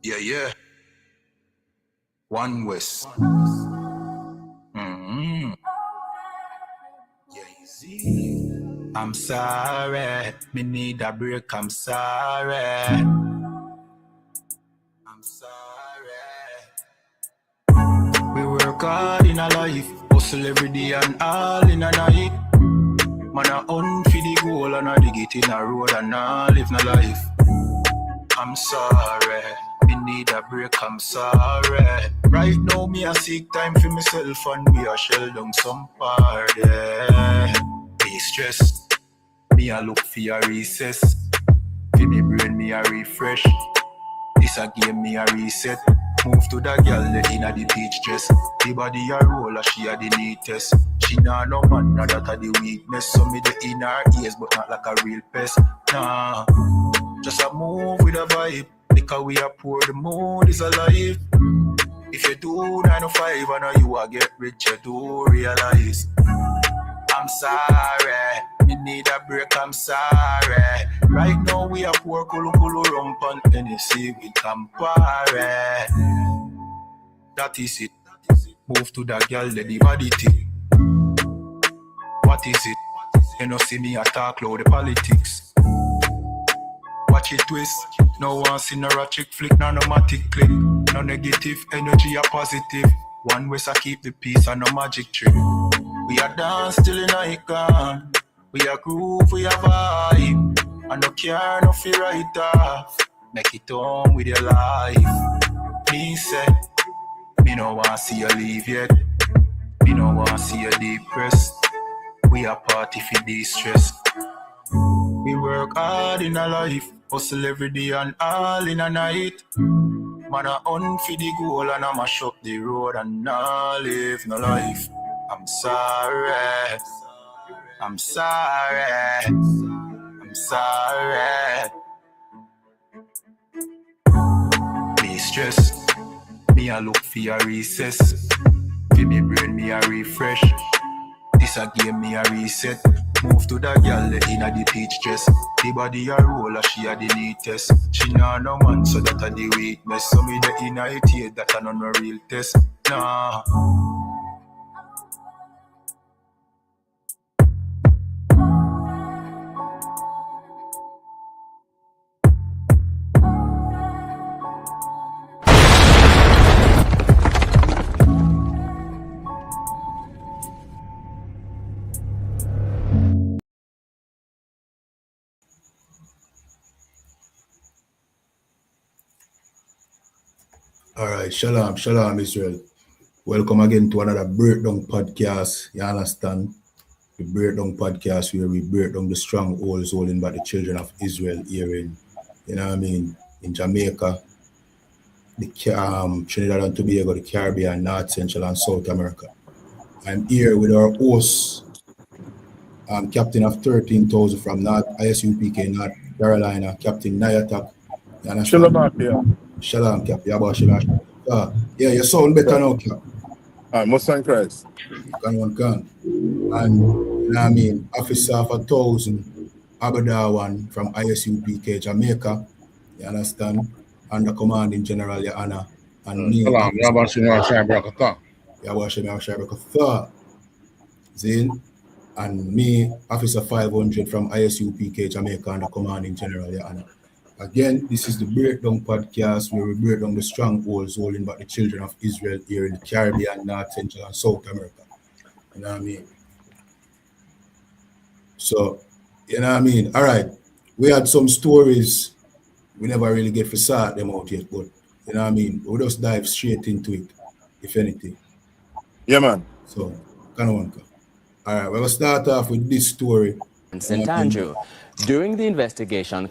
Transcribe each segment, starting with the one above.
Yeah. One West. I'm sorry, me need a break, I'm sorry. We work hard in a life, hustle every day and all in a night. Man a hunt for the goal and a dig it in a road and a live no life. I'm sorry, me need a break, I'm sorry. Right now me a seek time for myself and me a shell down some party. Be stressed, me a look for a recess. For me brain me a refresh. This a game me a reset. Move to the girl inna the beach dress. The body a roll she a the neatest. She nah no man, nah that a the weakness. So me the in her ears but not like a real pest. Nah, just a move with a vibe. Because we are poor, the mood is alive. If you do 9 to 5 I know you a get rich, you do realize. I'm sorry, me need a break, I'm sorry. Right now we are poor, kulu rump and Tennessee with Campari. That is it. Move to that girl, the body thing. What is it? You know see me attack loud the politics. Watch it twist. No one see no ratchet flick, no matic click. No negative energy, a positive. One West I keep the peace and no magic trick. We are dance till in icon. We are groove, we are vibe. And no care, no fear right off. Make it on with your life. Me say, me no want see you leave yet. Me no want see you depressed. We are party for de-stress. We work hard in a life. Hustle every day and all in a night. Man a hunt for the goal and I mash up the road and I live no life. I'm sorry. I'm sorry. I'm sorry. Me stressed. Me a look for a recess. For me brain me a refresh. This a game me a reset. Move to the girl inna the peach dress. The body a roll she a the neatest. She nah no man so that a the weakness. So me the inna it here that a no real test. Nah. Alright, shalom Israel. Welcome again to another Breakdown podcast. You understand? The Breakdown podcast where we break down the strongholds holding by the children of Israel here in, you know what I mean, in Jamaica, the Trinidad and Tobago, the Caribbean, North, Central and South America. I'm here with our host, Captain of 13,000 from North ISUPK, North Carolina, Captain Nayatak. Shalom up here. Shalom, Cap. Yeah, you sound better now, Cap. Muslim Christ. And you know what I mean, Officer of 1,000, Abadawan from ISUPK, Jamaica. You understand? Under Commanding General, Your Honor. And me. Zin. And me, Officer 500 from ISUPK, Jamaica, under Commanding General, Your Honor. Again, this is the Breakdown podcast where we break down the strongholds holding back the children of Israel here in the Caribbean, North, Central, and South America. You know what I mean? So, you know what I mean? All right. We had some stories. We never really get to sort them out yet, but you know what I mean? We'll just dive straight into it, if anything. Yeah, man. So, kind of one. All right, we'll start off with this story. St. Andrew. During the investigation,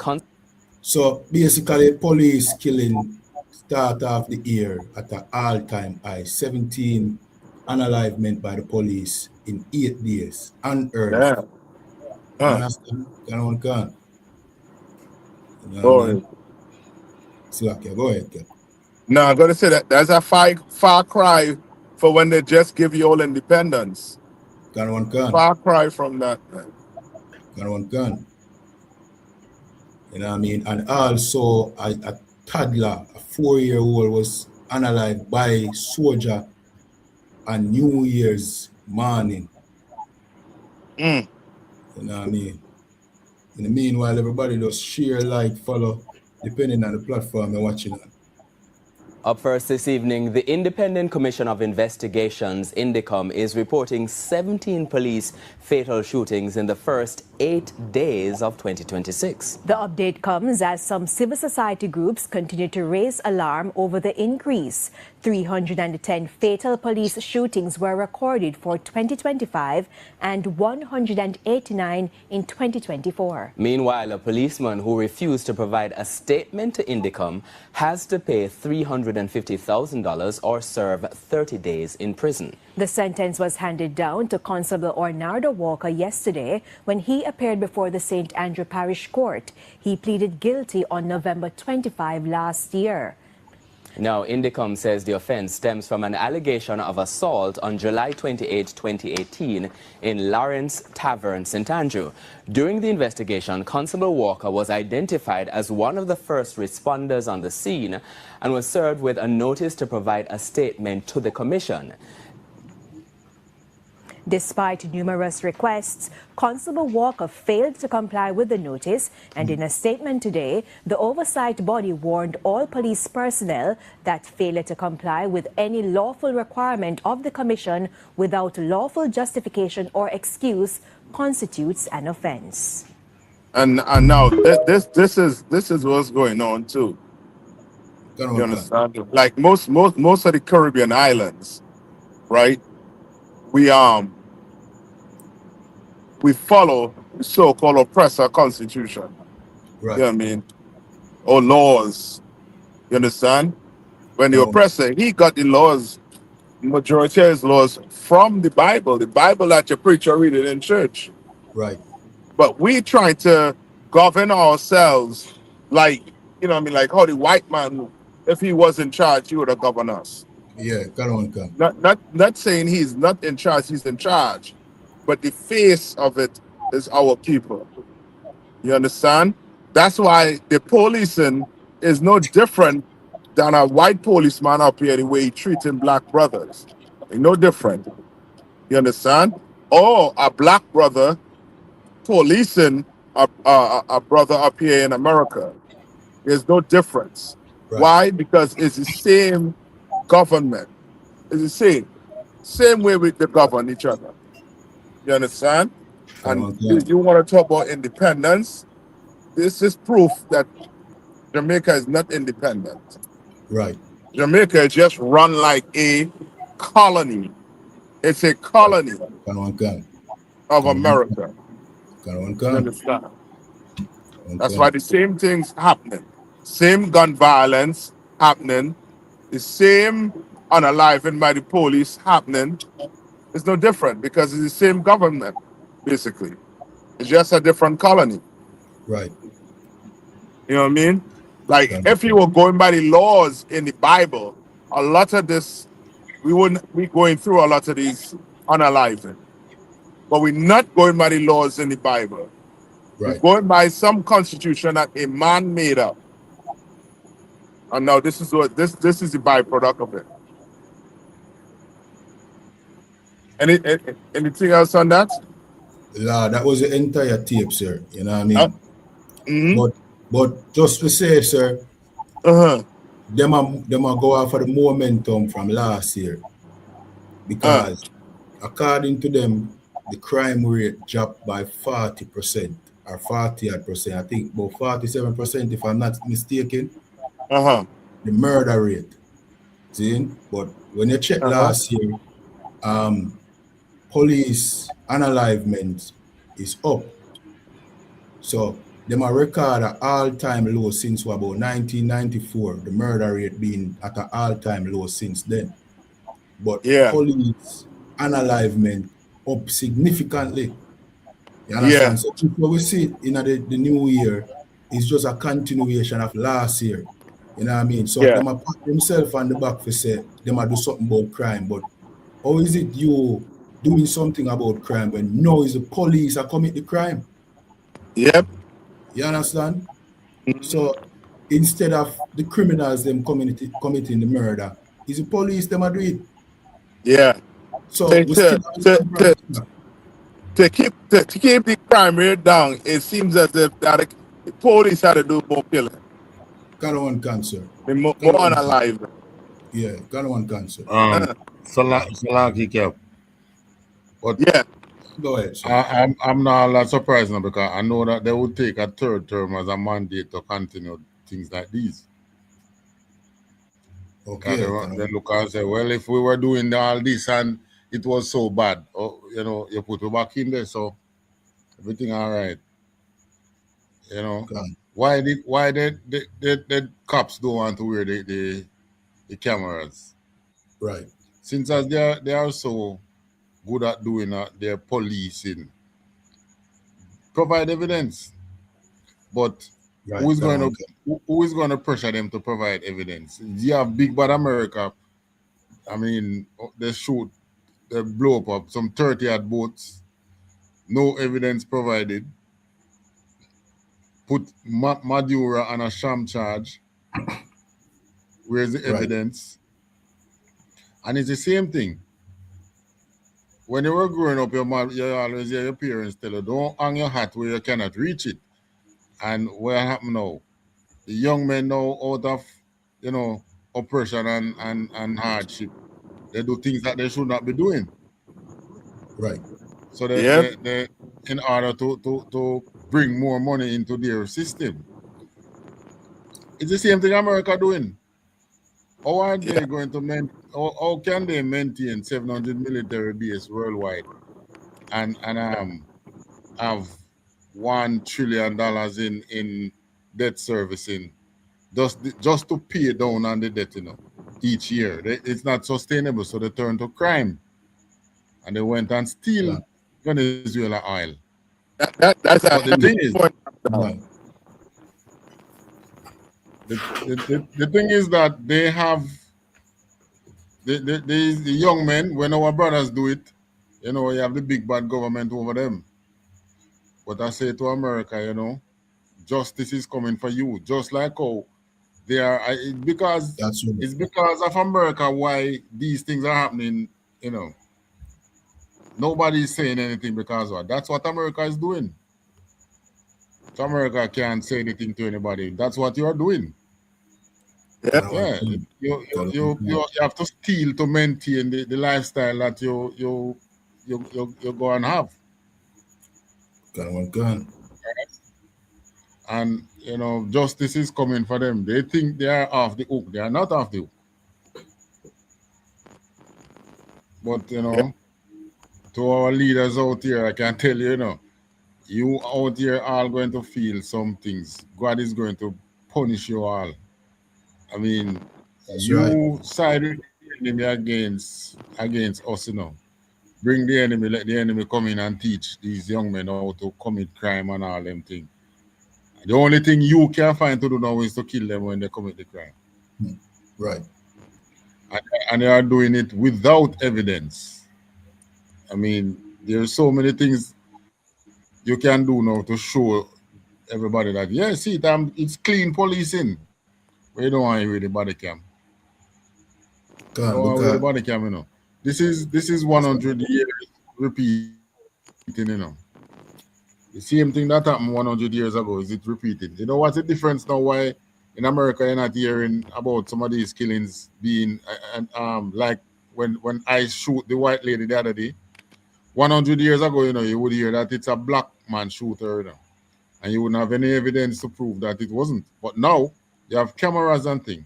so basically, police killing start off the year at an all-time high. 17 unalivement by the police in 8 days. Unearthed. Yeah. Understand? Go ahead. Go ahead, Cap. No, I'm going to say that there's a far cry for when they just give you all independence. Far cry from that. You know what I mean? And also a toddler, a 4-year-old, was unalived by soldier on New Year's morning. Mm. You know what I mean? In the meanwhile, everybody just share, like, follow, depending on the platform you're watching on. Up first this evening, the Independent Commission of Investigations, INDECOM, is reporting 17 police fatal shootings in the first 8 days of 2026. The update comes as some civil society groups continue to raise alarm over the increase. 310 fatal police shootings were recorded for 2025 and 189 in 2024. Meanwhile, a policeman who refused to provide a statement to INDECOM has to pay $350,000 or serve 30 days in prison. The sentence was handed down to Constable Ornardo Walker yesterday when he appeared before the St. Andrew Parish Court. He pleaded guilty on November 25 last year. Now, INDECOM says the offense stems from an allegation of assault on July 28, 2018 in Lawrence Tavern, St. Andrew. During the investigation, Constable Walker was identified as one of the first responders on the scene and was served with a notice to provide a statement to the commission. Despite numerous requests, Constable Walker failed to comply with the notice, and in a statement today, the oversight body warned all police personnel that failure to comply with any lawful requirement of the commission without lawful justification or excuse constitutes an offense. And now this is what's going on too. You understand? Like most of the Caribbean islands, right? We follow the so-called oppressor constitution. Right. You know what I mean? Or laws. You understand? When the oppressor, he got the laws, majority of his laws from the Bible that your preacher read it in church. Right. But we try to govern ourselves like, you know what I mean, like how the white man, if he was in charge, he would have governed us. Yeah, come. Not saying he's not in charge, he's in charge. But the face of it is our people. You understand? That's why the policing is no different than a white policeman up here, the way he treating black brothers. It's no different. You understand? Or a black brother policing a brother up here in America. There's no difference. Right. Why? Because it's the same government. It's the same way we govern each other. You understand? And you want to talk about independence? This is proof that Jamaica is not independent. Right. Jamaica is just run like a colony. It's a colony of America. You understand? That's why the same things happening. Same gun violence happening. The same unaliving by the police happening. It's no different because it's the same government, basically. It's just a different colony. Right. You know what I mean? Like, if you were going by the laws in the Bible, a lot of this, we wouldn't be going through a lot of these unaliving. But we're not going by the laws in the Bible. Right. We're going by some constitution that a man made up. And now this is what this is the byproduct of it. Anything else on that? Yeah, that was the entire tape, sir. You know what I mean? But just to say, sir, them are go out for the momentum from last year. Because according to them, the crime rate dropped by 40% or 40%. I think about 47%, if I'm not mistaken. The murder rate. See? But when you check last year, police unalivement is up. So them a record an all-time low since about 1994. The murder rate being at an all-time low since then. But police unalivement up significantly. You understand? So what we see in the new year is just a continuation of last year. You know what I mean? So them a pat themselves on the back for say them a do something about crime. But how is it you doing something about crime when now is the police that commit the crime? Yep. You understand? So instead of the criminals them committing the murder, it's the police them are do it. Yeah. So To, we to, still have to, a to, branch back. to keep the crime rate down, it seems as if that the police had to do more killing, Kind of one cancer. more unalive. Yeah, kind of one cancer. Salaki kept. But Yeah. Go ahead, sir. I'm not all that surprised now because I know that they would take a third term as a mandate to continue things like these. Because Okay, they look and say, well, if we were doing all this and it was so bad, you put me back in there, so everything all right. Can. Why the cops don't want to wear the cameras? Right. Since as they are so good at doing their policing, provide evidence. But Right. who is going to pressure them to provide evidence? You have big bad America. I mean, they blow up some 30 odd boats, no evidence provided. Put Maduro on a sham charge. Where's the Right. evidence? And it's the same thing. When you were growing up, you always hear your parents tell you, don't hang your hat where you cannot reach it. And what happened now? The young men now out of, oppression and hardship, they do things that they should not be doing. Right. So Yeah. they in order to bring more money into their system. It's the same thing America doing. How are they going to how can they maintain 700 military base worldwide and have $1 trillion in debt servicing just to pay down on the debt, each year? It's not sustainable, so they turn to crime. And they went and steal Venezuela oil. That's But the thing a is, point. Right. the thing is that they have the young men, when our brothers do it, you have the big bad government over them. But I say to America, justice is coming for you. Just like how they are, because That's right. it's because of America why these things are happening, Nobody's saying anything because of that's what America is doing. So America can't say anything to anybody. That's what you are doing. Yeah, you have to steal to maintain the lifestyle that you go and have. Gun. And justice is coming for them. They think they are off the hook. They are not off the hook. But to our leaders out here, I can tell you, you out here are going to feel some things. God is going to punish you all. I mean, That's you side with the enemy against us, Bring the enemy, let the enemy come in and teach these young men how to commit crime and all them things. The only thing you can find to do now is to kill them when they commit the crime. Right. And they are doing it without evidence. I mean, there's so many things you can do now to show everybody that, yeah, see, it's clean policing. But you don't want to hear the body cam. You don't want to hear the body cam, This is 100 years repeating, The same thing that happened 100 years ago, is it repeated? You know what's the difference now why in America you're not hearing about some of these killings being, like when I shoot the white lady the other day, 100 years ago, you would hear that it's a black man shooter, and you wouldn't have any evidence to prove that it wasn't. But now, you have cameras and things.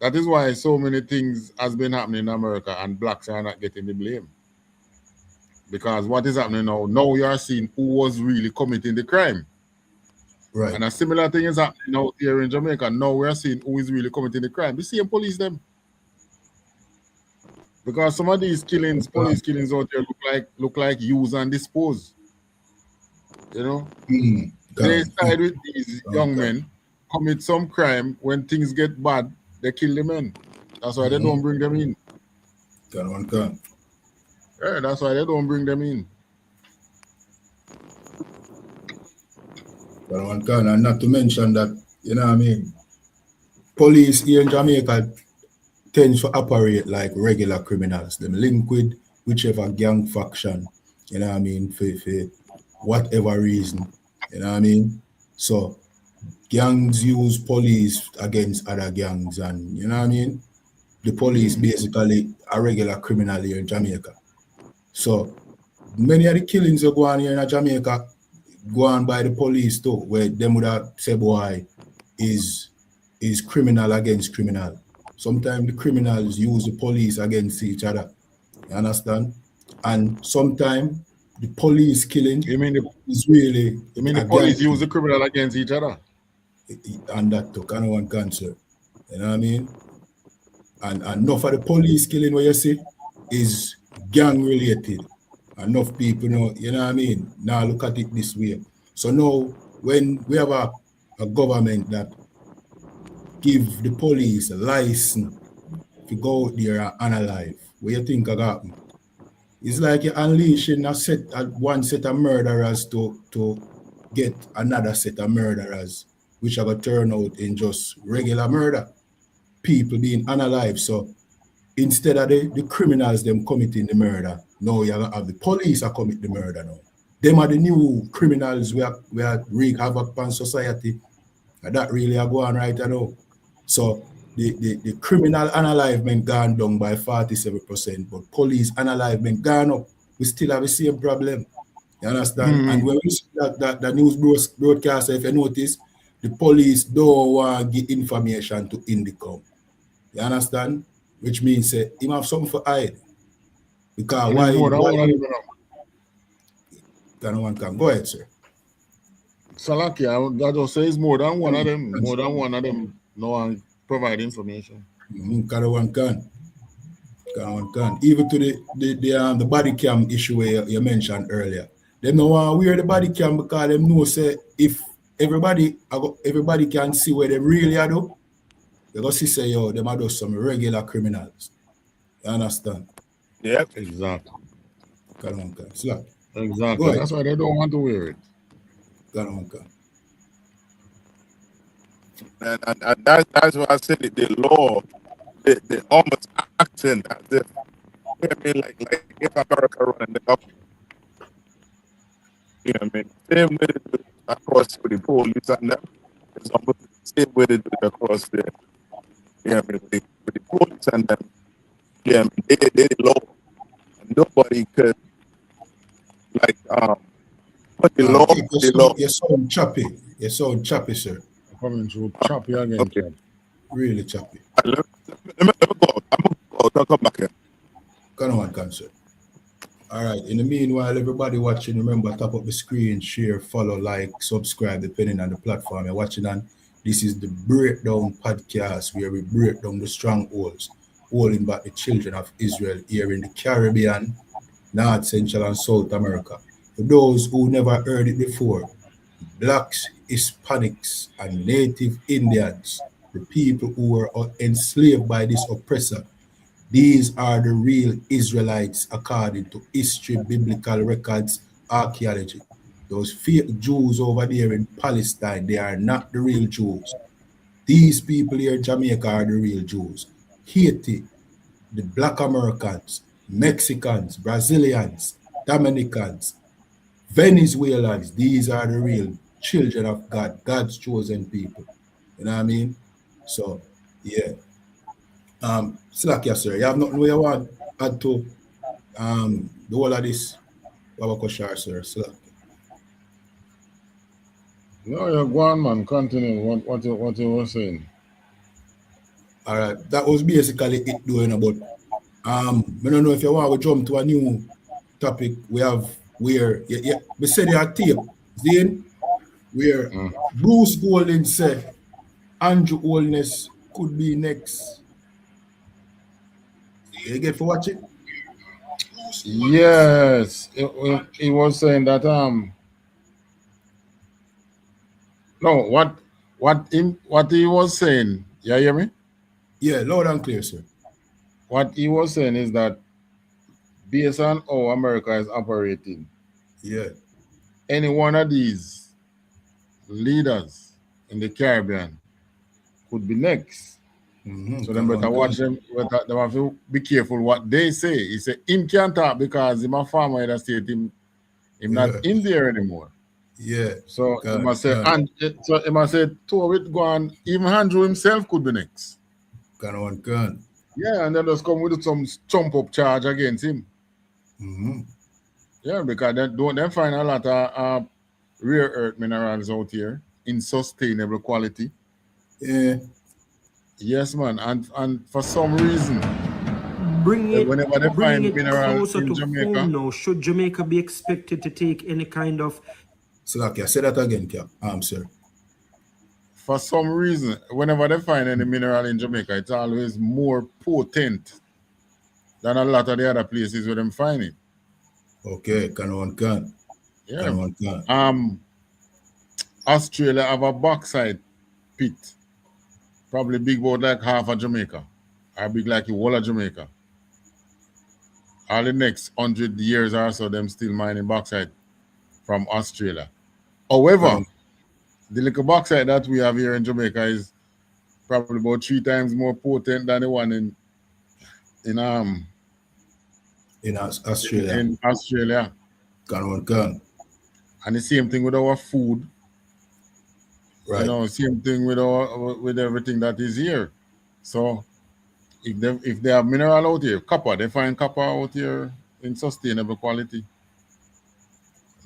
That is why so many things has been happening in America and blacks are not getting the blame. Because what is happening now you are seeing who was really committing the crime. Right. And a similar thing is happening out here in Jamaica. Now we are seeing who is really committing the crime. The same police them. Because some of these police killings out here look like use and dispose. They side with these young men, commit some crime. When things get bad, they kill the men. That's why they don't bring them in. Yeah, that's why they don't bring them in. And not to mention that You know what I mean? Police here in Jamaica tends to operate like regular criminals. Them link with whichever gang faction, you know what I mean, for whatever reason. You know what I mean? So gangs use police against other gangs, and you know what I mean? The police basically a regular criminal here in Jamaica. So many of the killings that go on here in Jamaica go on by the police too, where them would have say boy is is criminal against criminal. Sometimes the criminals use the police against each other. You understand? And sometimes the police killing You mean the is really the a gang police use killing. the criminal against each other? And that took kind of one cancer. You know what I mean? And enough of the police killing what you see is gang related. Enough people know, you know what I mean? Now look at it this way. So now when we have a government that give the police a license to go out there and unalive, what you think of happen? It's like you're unleashing one set of murderers to get another set of murderers, which are gonna turn out in just regular murder. People being unalive. So instead of the criminals them committing the murder, now you have the police are commit the murder now. Them are the new criminals we are wreak havoc upon society. And that really are going right now. So the criminal unalivement gone down by 47%, but police unalivement gone up. We still have the same problem. You understand? And when we see that news broadcaster, if you notice, the police don't want to give information to Indicom. You understand? Which means him have something for hide. Because And it's more than why one of them now. can one can go ahead, sir. Salaki, I just say it's more than one of them. That's More than one of them no one provide information. Can one can. Can can. Even to the body cam issue where you mentioned earlier. They don't want to wear the body cam because they know say if everybody can see where they really are do, they go see say yo, them are just some regular criminals. You understand? Yep. Exactly. Can one can. Slack. Go Exactly. ahead. That's why they don't want to wear it. Can one can. And that's why I said it, the law, they almost acting as if, you know what I mean, like if America running the government, you know what I mean? Same way they do it across with the police and them, it's almost the same way they do it across the, you know what I mean, with the police and them, yeah, I mean, they the law. And nobody could, like, but Keep the law, your sound choppy. Your sound choppy, sir. Coming through choppy again, okay. Chad. Really choppy. Let me go out. I'm going to go out. I'll come back here. Can one can, sir. All right. In the meanwhile, everybody watching, remember tap up the screen, share, follow, like, subscribe, depending on the platform you're watching on. This is the Breakdown Podcast, where we break down the strongholds, holding back the children of Israel here in the Caribbean, North, Central, and South America. For those who never heard it before, blacks, Hispanics, and Native Indians, the people who were enslaved by this oppressor, these are the real Israelites according to history, biblical records, archaeology. Those fake Jews over there in Palestine, they are not the real Jews. These people here in Jamaica are the real Jews. Haiti, the Black Americans, Mexicans, Brazilians, Dominicans, Venezuelans, these are the real children of God, God's chosen people. You know what I mean? So, yeah. Slack, yes, sir. You have nothing you want to add to the whole of this? Wabakoshar, sir. Slack. No, you're going, man. Continue. What you were saying. All right. That was basically it doing about. I don't know if you want to jump to a new topic we have where we said there tape, Zane, where Bruce Golden said Andrew Holness could be next. You get for watching? Yes, he was saying that no, what he was saying, you hear me? Yeah, loud and clear, sir. What he was saying is that based on how America is operating, Yeah. any one of these leaders in the Caribbean could be next. So them better watch them. They have to be careful what they say. He say him can't talk because him a farmer in the state. Him not in there anymore. Yeah. So he must say, and so he must say, to it go on. Even Andrew himself could be next. Can. Yeah, and then just come with some chump up charge against him. Yeah, because they find a lot of rare earth minerals out here in sustainable quality. Yeah. Yes, man, and for some reason, whenever they find it minerals closer in to Jamaica, home now. Should Jamaica be expected to take any kind of? So like, say that again, Cap. Sir. For some reason, whenever they find any mineral in Jamaica, it's always more potent than a lot of the other places where them find it. Okay, can. Yeah. Australia have a bauxite pit, probably big about like half of Jamaica, or big like the whole of Jamaica. All the next 100 years or so, them still mining bauxite from Australia. However, the little bauxite that we have here in Jamaica is probably about 3 times more potent than the one in Australia. In Australia. Can. And the same thing with our food. Right. You know, same thing with everything that is here. So if they have mineral out here, copper, they find copper out here in sustainable quality.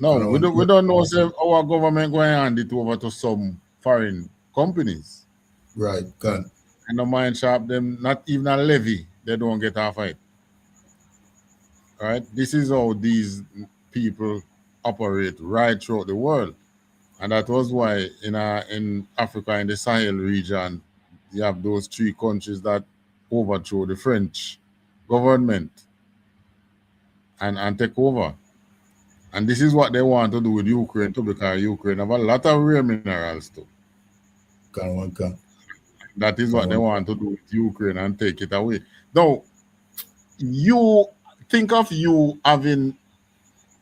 No, we don't know if our government going to hand it over to some foreign companies. Right, can. And no mind sharp them, not even a levy, they don't get off it. All right, this is how these people operate right throughout the world. And that was why in Africa, in the Sahel region, you have those 3 countries that overthrow the French government and take over. And this is what they want to do with Ukraine too, because Ukraine have a lot of rare minerals too. Can. That is what they want to do with Ukraine and take it away. Now, you think of you having,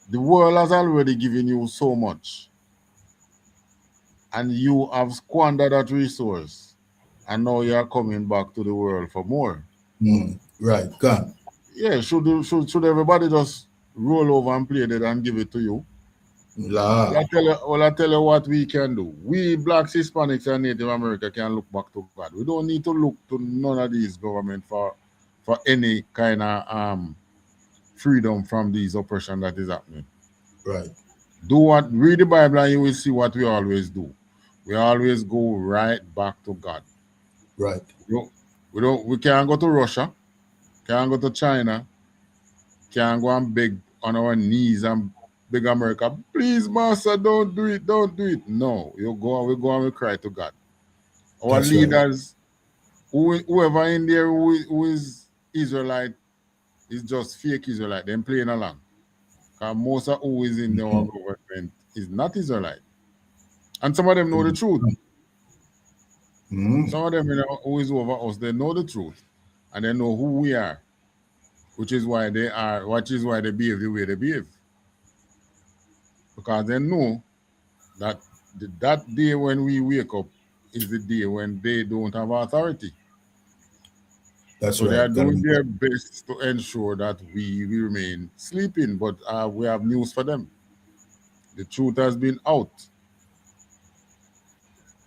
the world has already given you so much. And you have squandered that resource. And now you are coming back to the world for more. Right, can. Yeah, should everybody just roll over and play that and give it to you? La. I tell you what we can do. We blacks, Hispanics, and Native America can look back to God. We don't need to look to none of these government for any kind of freedom from these oppression that is happening. Right. Read the Bible and you will see what we always do. We always go right back to God. Right. We can't go to Russia, can't go to China, can't go and beg on our knees and beg America, please, master, don't do it. No, we go and we cry to God. Our That's leaders, right. Whoever in there who is Israelite is just fake Israelite, them playing along. Because most of who is in our government is not Israelite. And some of them know the truth. Some of them who is over us, they know the truth. And they know who we are. Which is why they behave the way they behave. Because they know that that day when we wake up is the day when they don't have authority. That's right. So they are doing their best to ensure that we remain sleeping. But we have news for them. The truth has been out.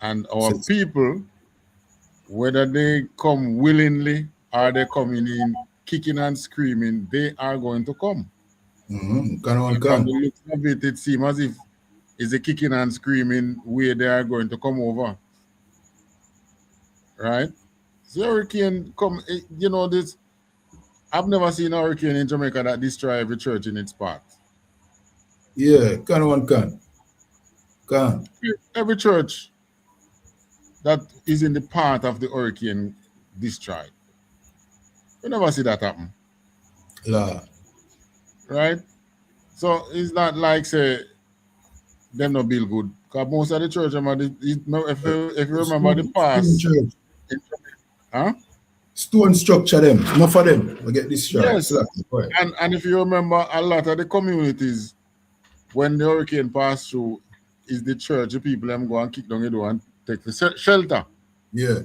And our people, whether they come willingly or they coming in kicking and screaming, they are going to come. From the looks of it seems as if it's a kicking and screaming way they are going to come over. Right? So hurricane come, you know this, I've never seen a hurricane in Jamaica that destroy every church in its path. Yeah, can. Every church that is in the path of the hurricane destroyed. You never see that happen. La. Right? So it's not like say them no build good. Because most of the church, if you remember the past. Stone structure them, not for them. We get destroyed. Yes. And if you remember, a lot of the communities, when the hurricane passed through, is the church, the people them go and kick down the door and take the shelter. Yeah.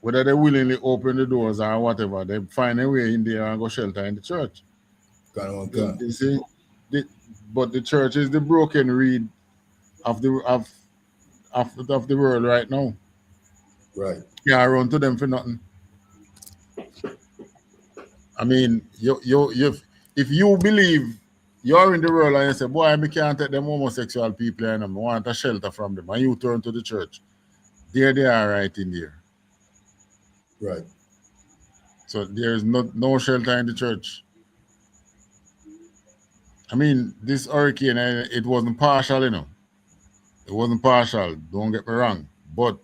Whether they willingly open the doors or whatever, they find a way in there and go shelter in the church. You see, but the church is the broken reed of the world right now. Right. Can't run to them for nothing. I mean, if you believe you're in the world and you say, boy, I can't take them homosexual people and I want a shelter from them, and you turn to the church, there they are right in there. Right. So there's no shelter in the church. I mean, this hurricane, it wasn't partial, you know. It wasn't partial, don't get me wrong. But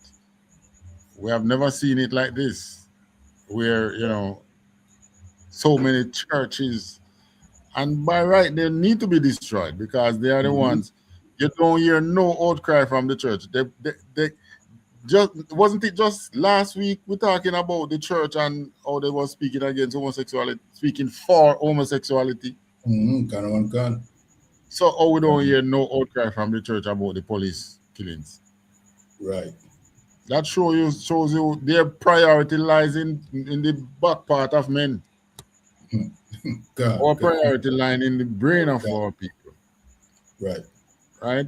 we have never seen it like this, where, you know, so many churches, and by right, they need to be destroyed because they are the ones. You don't hear no outcry from the church. They just wasn't it just last week we're talking about the church and how they were speaking against homosexuality, speaking for homosexuality. So how we don't hear no outcry from the church about the police killings. Right. That shows you their priority lies in the back part of men. Our priority line in the brain of our people. Right. Right?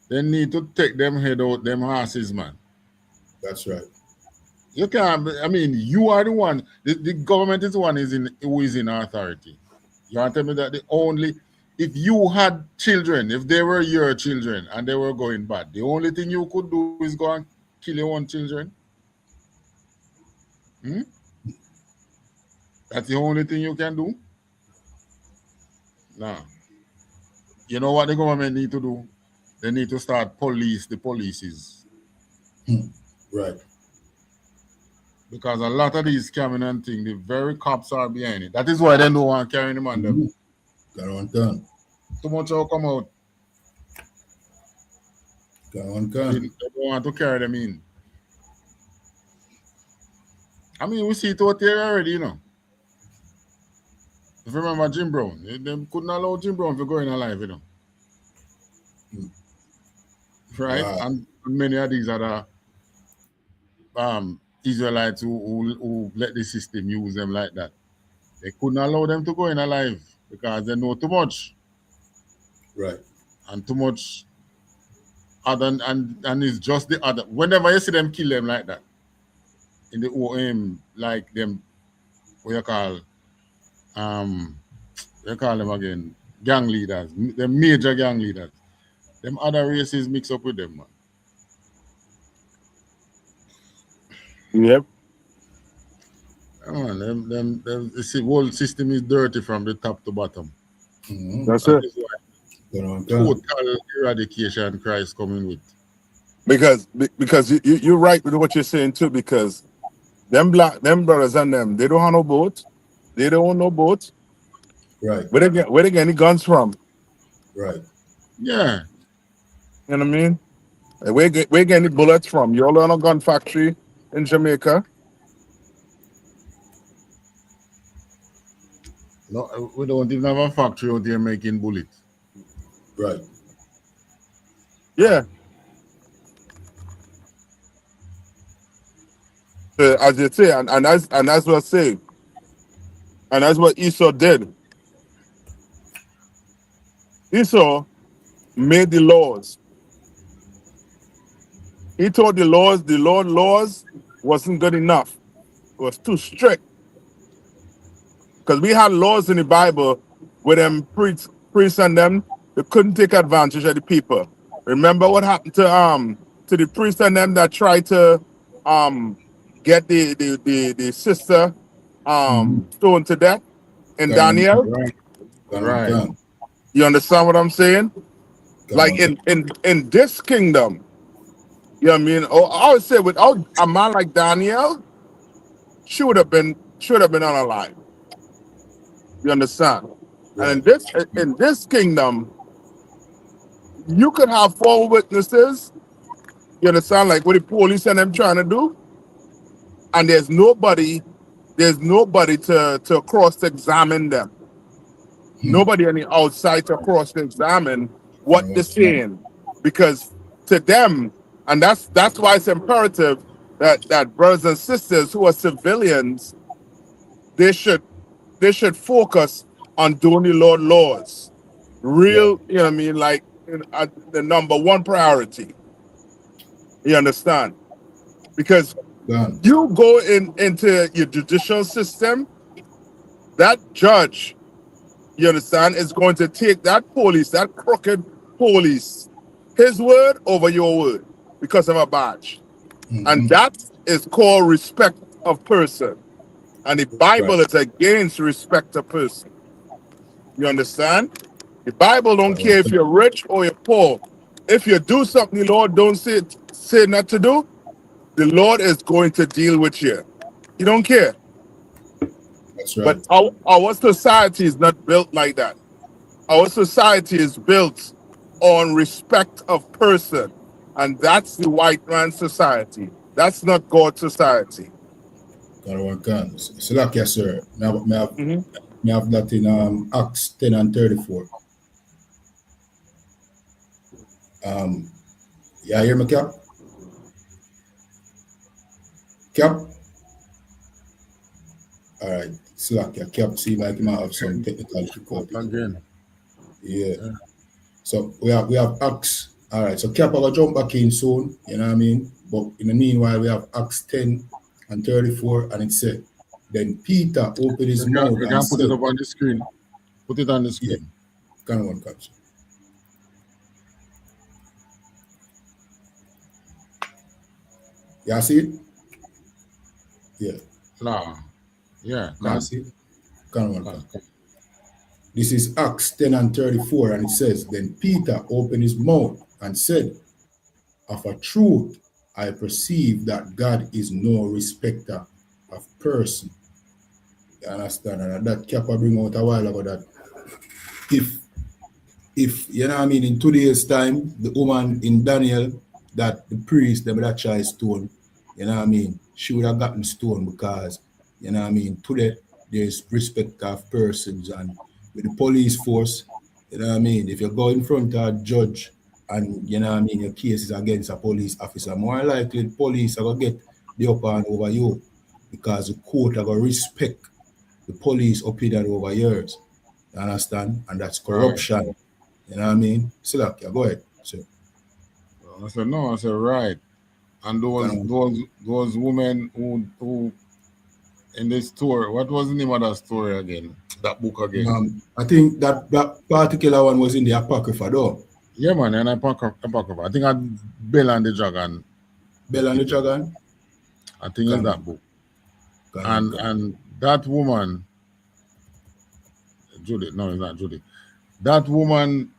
They need to take them head out them asses, man. That's right. You can't. I mean, you are the one. The government is the one who is in authority. You want to tell me that if you had children, if they were your children and they were going bad, the only thing you could do is go and kill your own children? That's the only thing you can do? No. You know what the government need to do? They need to start police the policies. Right. Because a lot of these scamming and things, the very cops are behind it. That is why they don't want to carry them on them. Too much will come out. They don't want to carry them in. I mean, we see it out there already, you know. If you remember Jim Brown, they couldn't allow Jim Brown to go in alive, you know. Right? Wow. And many of these other Israelites who let the system use them like that. They couldn't allow them to go in alive because they know too much. Right. And too much other and it's just the other. Whenever you see them kill them like that, in the OM, like them, what you call them again, gang leaders, the major gang leaders. Them other races mix up with them, man. Yep. Oh, the whole system is dirty from the top to bottom. That's it. Total eradication Christ coming with. Because you're right with what you're saying too. Because them brothers and them, they don't have no boat. They don't own no boat. Right. Where they get any guns from? Right. Yeah. You know what I mean? Where get any bullets from? You all own a gun factory in Jamaica. No, we don't even have a factory out there making bullets. Right. Yeah. As you say, and as what say, and that's what Esau did. Esau made the laws. He told the Lord laws wasn't good enough. It was too strict. Because we had laws in the Bible where them priests and them, they couldn't take advantage of the people. Remember what happened to the priests and them that tried to get the sister stoned to death in Daniel? Right. You understand what I'm saying? Like in this kingdom, you know what I mean? Oh, I would say without a man like Daniel, she would have been unalive. You understand? Right. And in this kingdom, you could have 4 witnesses. You understand? Like what the police and them trying to do, and there's nobody to cross-examine them. Nobody on the outside to cross-examine what they're saying, because to them And that's why it's imperative that brothers and sisters who are civilians, they should focus on doing the Lord laws. Yeah. Real, you know what I mean? Like the number one priority. You understand? Because Gone. you go into your judicial system, that judge, you understand, is going to take that police, that crooked police, his word over your word because of a badge. And that is called respect of person. And the Right. Bible is against respect of person. You understand? The Bible don't care if you're rich or you're poor. If you do something the Lord don't say not to do, the Lord is going to deal with you. He don't care. That's But right. our society is not built like that. Our society is built on respect of person. And that's the white man society. That's not God's society. Gone one can. Salakia, sir. Mhm. Me have that in Acts 10 and 34. Yeah, hear me, Cap? Cap? All right. Salakia. Cap seem like he might have some technical difficulties. Again. Yeah. So we have Acts. All right. So Cap will jump back in soon. You know what I mean? But in the meanwhile, we have Acts 10 and 34, and it said, then Peter opened his mouth You and can put it said, up on the screen. Put it on the yeah, screen. can one catch. Yeah, see it? Yeah. Nah. Yeah, Now can. see it? Can one Can. catch. This is Acts 10 and 34, and it says, then Peter opened his mouth and said, of a truth, I perceive that God is no respecter of person. You understand? And that Kappa bring out a while ago that if you know what I mean, in today's time, the woman in Daniel that the priest them that try stone, you know what I mean, she would have gotten stoned because you know what I mean, today there's respect of persons and with the police force, you know what I mean, if you go in front of a judge and you know what I mean, your case is against a police officer, more likely the police are gonna get the upper hand over you because the court are gonna respect the police opinion over yours. You understand? And that's Right. corruption. You know what I mean? So like, yeah, go ahead. So I said no, I said right. And kind those women who in this story, what was the name of that story again? That book of, again. I think that particular one was in the Apocrypha though. Yeah, man, and Apocrypha. I think I Bell and the Dragon Bell book and the it is. Dragon? I think it's that Can book. can And that woman, Judith, no, it's not Judith. That woman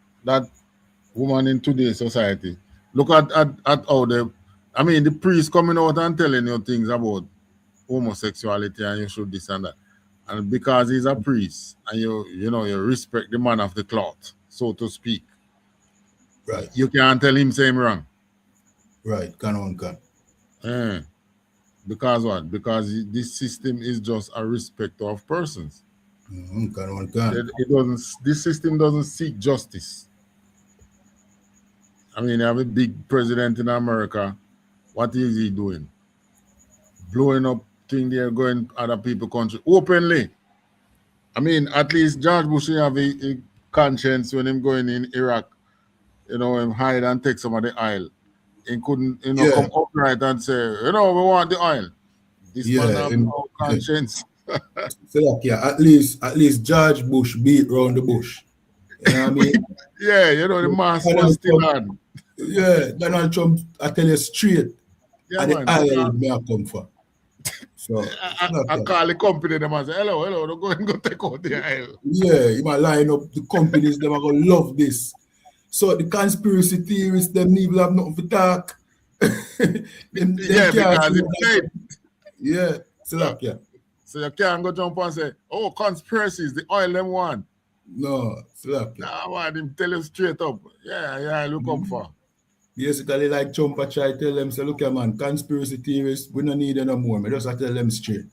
in today's society. Look at how the priest coming out and telling you things about homosexuality and you should this and that. And because he's a priest and you respect the man of the cloth, so to speak, right, you can't tell him same wrong. right, can. Eh. Because what? Because this system is just a respect of persons. Can. It doesn't. This system doesn't seek justice. I mean, you have a big president in America. What is he doing? Blowing up thing there, going other people country openly. I mean, at least George Bush have a conscience when him going in Iraq. Him hide and take some of the oil. He couldn't, Yeah, come upright and say, we want the oil. This man yeah. have And no conscience. so like, yeah, at least George Bush beat round the bush. You know what I mean? Yeah, the mask was Donald still Trump, on. yeah, Donald Trump, I tell you straight, Yeah, at the man. aisle may I come for. So, so like, I call the company them and say, hello, don't go and go take out the aisle. yeah, you might line up the companies, them are gonna love this. So the conspiracy theorists, them need have nothing to talk. them Yeah, can't because see it's safe. that. Yeah. So like, yeah. So you can't go jump and say, oh, conspiracies, the oil them want. No, so like, yeah. Nah, man, him tell you straight up. Yeah, look up for. Basically, like Trump, I try to tell them, say, look, man, conspiracy theorists, we don't need them no more. I just tell them straight.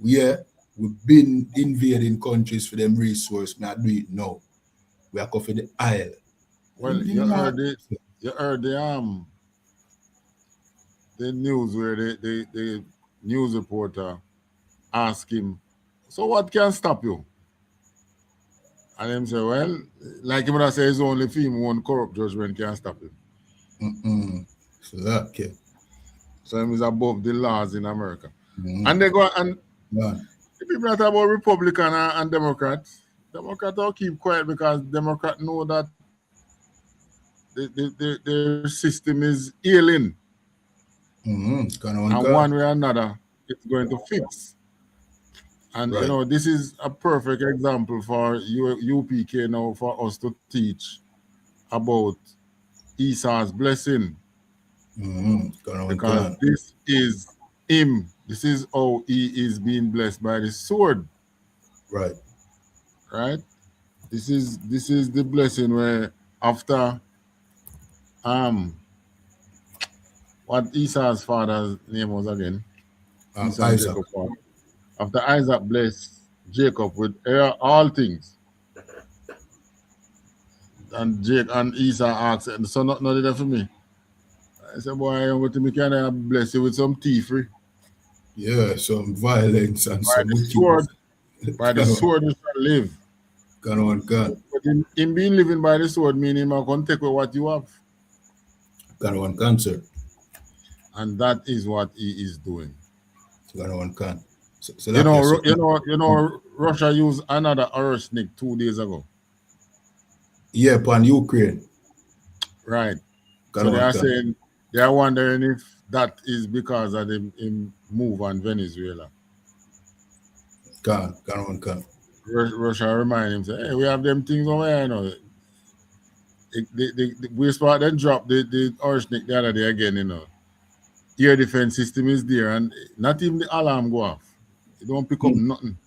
Yeah, we've been invading countries for them resources. Not do it now. We are going for the oil. Well, you heard the the news where the news reporter asked him, so what can stop you? And him say, well, like him would say, it's only him one corrupt judgment can stop him. So that, yeah. So him is above the laws in America. Mm-hmm. And they go, and Yeah. the people that talk about Republican and Democrats will keep quiet because Democrats know that their system is ailing. And one way or another, it's going to fix. And Right. this is a perfect example for UPK now for us to teach about Esau's blessing. Because this is him. This is how he is being blessed by the sword. Right. Right? This is the blessing where after what Esau's father's name was again? Esau and Isaac. Jacob father. After Isaac blessed Jacob with all things, and Jake and Esau asked, so not there for me. I said, boy, I'm going to make you bless you with some thievery. Yeah, some violence and By some the sword, wickedness. by the sword you shall live. But in being living by the sword, meaning I'm going to take away what you have. One cancer. And that is what he is doing. One can. So you know, Russia used another arsenic 2 days ago. Yeah, upon Ukraine. Right. So they are saying, they are wondering if that is because of him move on Venezuela. Can. Russia remind him, say, hey, we have them things over here, you know. We spot then drop the arsenic the other day again, you know. Air defense system is there and not even the alarm go off. It don't pick up nothing.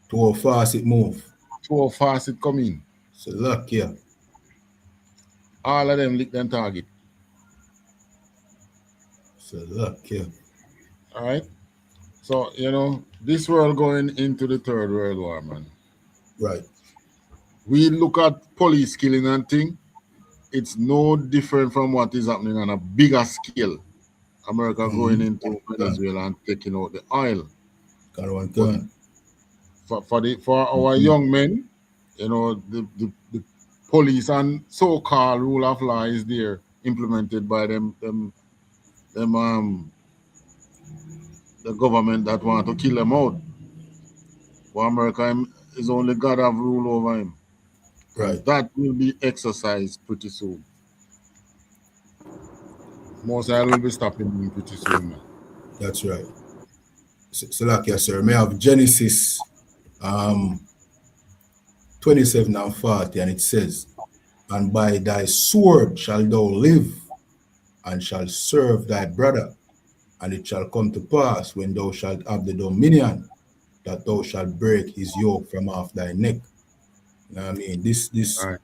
To how fast it move. To how fast it come in. So look, yeah. All of them lick them target. So look, yeah. All right. So, this world going into the Third World War, man. Right. We look at police killing and thing. It's no different from what is happening on a bigger scale. America going into Venezuela and taking out the oil. For our young men, the police and so-called rule of law is there, implemented by them the government that want to kill them out. But America is only God have rule over him. Right. That will be exercised pretty soon. Mosai will be stopping him pretty soon, man. That's right. So like yes, sir, may have Genesis 27 and 40, and it says, and by thy sword shall thou live, and shall serve thy brother, and it shall come to pass when thou shalt have the dominion, that thou shalt break his yoke from off thy neck. You know what I mean? This Right.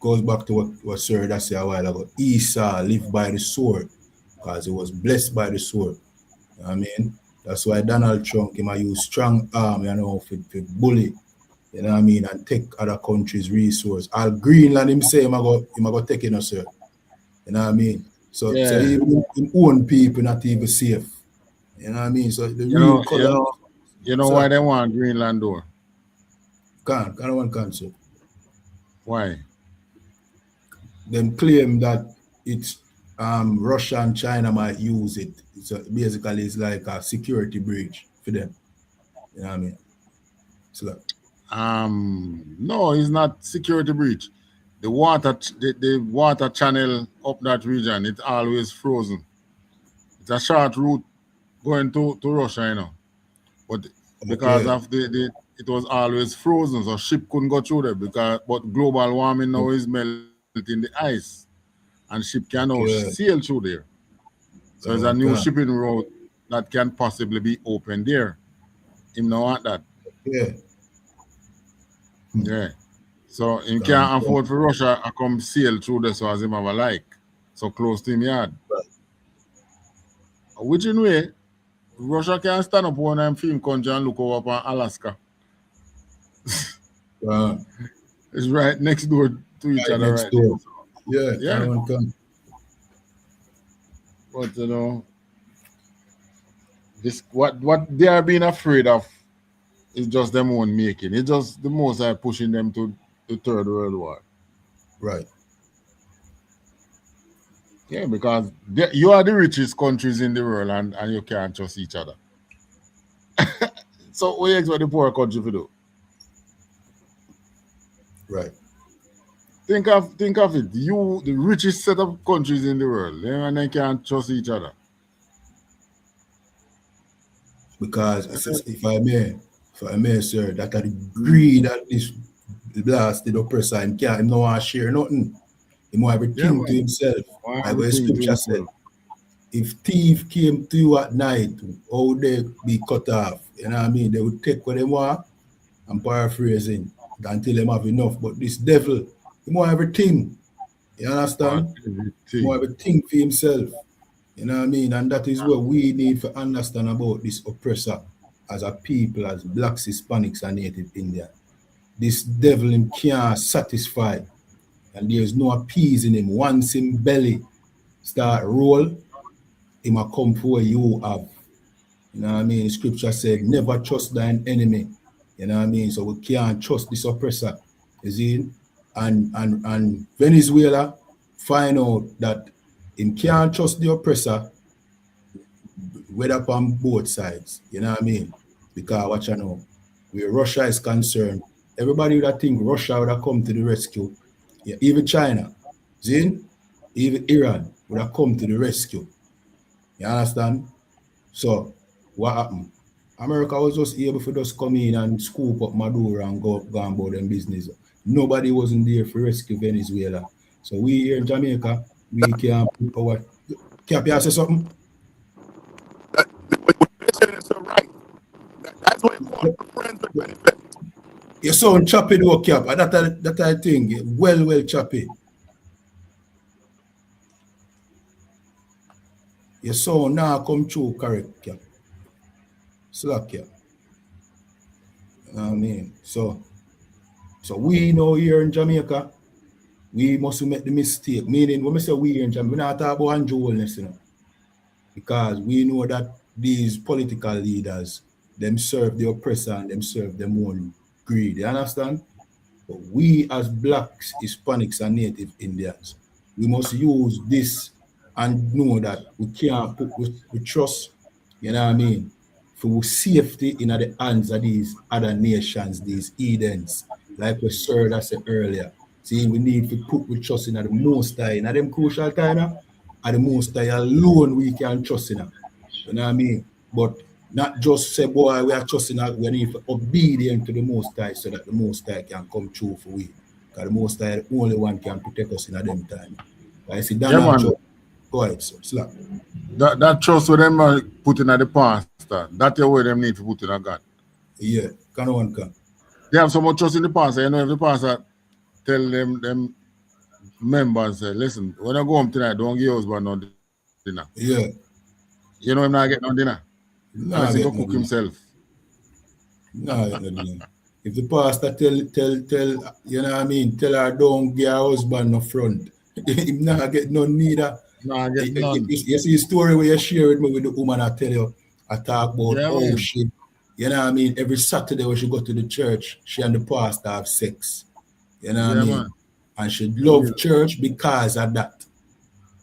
goes back to what Sir that said a while ago. Esau lived by the sword because he was blessed by the sword. You know what I mean? That's why Donald Trump might use strong arm, for bully, you know what I mean, and take other countries' resource. All Greenland, him say, him go take it, sir. You know what I mean? So even him own people not even safe. You know what I mean? So the real color. You know why they want Greenland door? Can't, sir. Why? Them claim that it's Russia and China might use it. So basically it's like a security breach for them. You know what I mean? So no, it's not security breach. The water channel up that region, it's always frozen. It's a short route going to Russia, But because of it was always frozen, so ship couldn't go through there but global warming now is melting the ice, and ship can now sail through there. So there's a new shipping route that can possibly be open there. Him know want that. Yeah. So him can't afford for Russia to come sail through this as him ever like. So close to him yard. Which in way, Russia can stand up one and film country and look over upon Alaska. It's right next door to each other right door. Yeah. Can. But this what they are being afraid of is just them own making. It's just the most are pushing them to the Third World War. Right. Yeah, because you are the richest countries in the world and you can't trust each other. So what you expect the poor country to do? Right. Think of it. You the richest set of countries in the world, and they can't trust each other. Because if I may, sir, that are the greed that this blasted oppressor and can't him no want to share nothing. He want Yeah, everything to man. himself. Want Like what the everything to scripture said. himself. If thief came to you at night, how would they be cut off? You know what I mean? They would take what they want. I'm paraphrasing until them have enough. But this devil, he want everything. You Want understand? He everything. want everything for himself. You know what I mean? And that is what we need to understand about this oppressor as a people, as blacks, Hispanics, and Native Indian. This devil him can't satisfy. And there's no appeasing him. Once him belly start roll, him a come for what you have. You know what I mean? Scripture said, never trust thine enemy. You know what I mean? So we can't trust this oppressor. You see? And Venezuela find out that him can't trust the oppressor, whether on both sides. You know what I mean? Because what you know, where Russia is concerned, everybody would think Russia would have come to the rescue. Yeah, even China, see? Even Iran would have come to the rescue. You understand? So what happened? America was just able to just come in and scoop up Maduro and go about them business. Nobody wasn't there for rescue Venezuela. So we here in Jamaica, we can put our Cap, you say something? What you're saying is so right. That's what you call friends with benefits. You sound choppy though, Cap. That I think. Well choppy. Your sound now come true correct, Cap. Slack, Cap. You know what I mean? So we know here in Jamaica, we must make the mistake. Meaning, when we say we here in Jamaica, we not talk about Andrew, because we know that these political leaders, them serve the oppressor and them serve them own greed. You understand? But we as blacks, Hispanics, and Native Indians, we must use this and know that we can't put we trust, you know what I mean, for safety in the hands of these other nations, these Edens, like we Sir that said earlier. See, we need to put we trust in the Most High. In them crucial time, at the Most High alone we can trust in. You know what I mean? But not just say, boy, we are trusting that we need to be obedient to the Most High so that the Most High can come true for we. Because the Most High, the only one can protect us in a them time. I see Yeah, Donald man. Trump. Go ahead, sir. Slap. That trust with them put in at the pastor. That's the way them need to put in a God. Yeah, can one come. They have so much trust in the pastor. You know, if the pastor tell them members, listen, when I go home tonight, don't give husband no dinner. Yeah. You know him not get no dinner. Nah, Unless he get go no cook dinner. himself. Nah, get no dinner. If the pastor tell, you know what I mean, tell her don't get her husband no front, him not get no neither. Nah, get none. You see the story where you share with me with the woman, I tell you, I talk about Yeah, how man. she, you know what I mean, every Saturday when she go to the church, she and the pastor have sex. You know what I Yeah, mean? man. And she Yeah. love church because of that.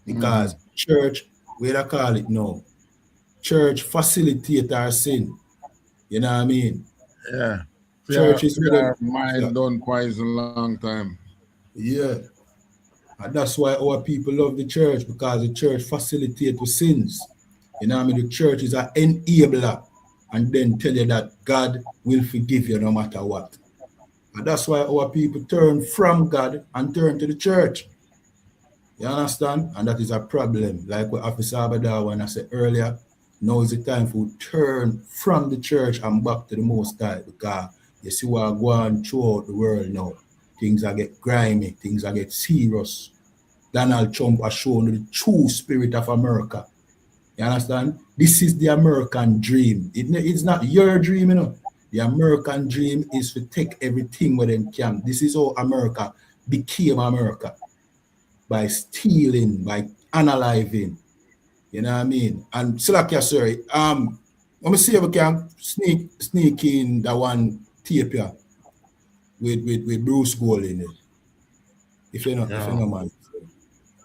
Because church, where I call it now, church facilitate our sin. You know what I mean? Yeah. Church is where Fear mind done poison long time. yeah. And that's why our people love the church, because the church facilitates the sins. You know what I mean? The church is an enabler, and then tell you that God will forgive you no matter what. And that's why our people turn from God and turn to the church. You understand? And that is a problem. Like what Officer Abadar, when I said earlier, now is the time for turn from the church and back to the Most High, because you see what are going throughout the world now. Things are get grimy, things are get serious. Donald Trump has shown the true spirit of America. You understand? This is the American dream. It's not your dream, you know. The American dream is to take everything where them can. This is how America became America. By stealing, by analyzing. You know what I mean? And Slakia, sorry. Let me see if we can sneak in that one tape here with Bruce Golding it. If you know man.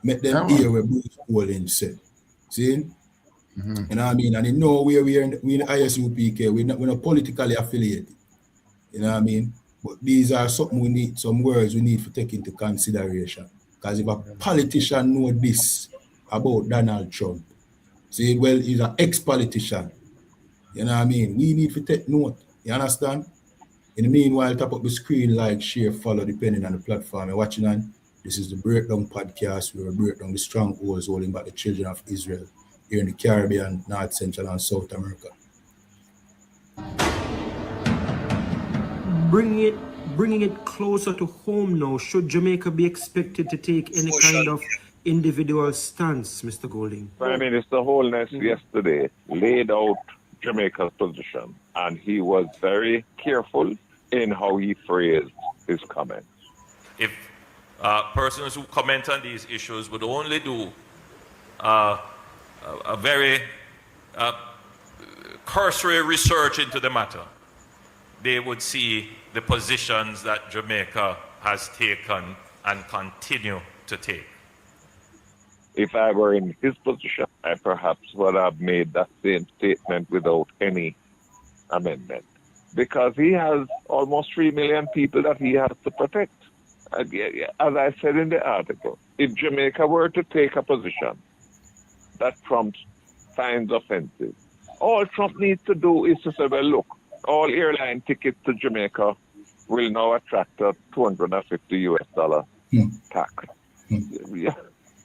Make them hear where Bruce Golding said. See? You know what I mean? And you know where we in the ISUPK, we're not politically affiliated. You know what I mean? But these are something we need, some words we need to take into consideration. Because if a politician know this about Donald Trump, say, well, he's an ex-politician. You know what I mean? We need to take note. You understand? In the meanwhile, tap up the screen, like, share, follow, depending on the platform you're watching on. This is the Breakdown Podcast, where we break down the strongholds holding back the children of Israel here in the Caribbean, North, Central, and South America. Bringing it closer to home now, should Jamaica be expected to take any kind of individual stance, Mr. Golding? Prime Minister Holness yesterday laid out Jamaica's position, and he was very careful in how he phrased his comments. If persons who comment on these issues would only do a very cursory research into the matter, they would see the positions that Jamaica has taken and continue to take. If I were in his position, I perhaps would have made that same statement without any amendment, because he has almost 3 million people that he has to protect. As I said in the article, if Jamaica were to take a position that Trump finds offensive, all Trump needs to do is to say, well, look, all airline tickets to Jamaica will now attract a $250 tax.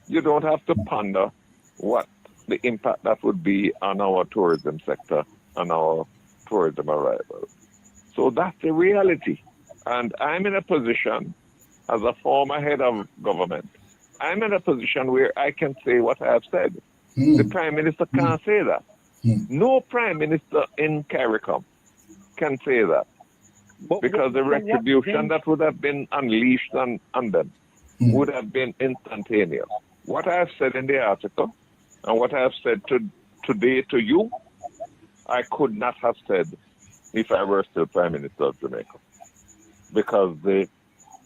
You don't have to ponder what the impact that would be on our tourism sector and our tourism arrivals. So that's the reality. And I'm in a position, as a former head of government, I'm in a position where I can say what I have said. The Prime Minister can't say that. No Prime Minister in CARICOM can say that, because the retribution that would have been unleashed on them would have been instantaneous. What I have said in the article and what I have said today to you, I could not have said if I were still Prime Minister of Jamaica, because the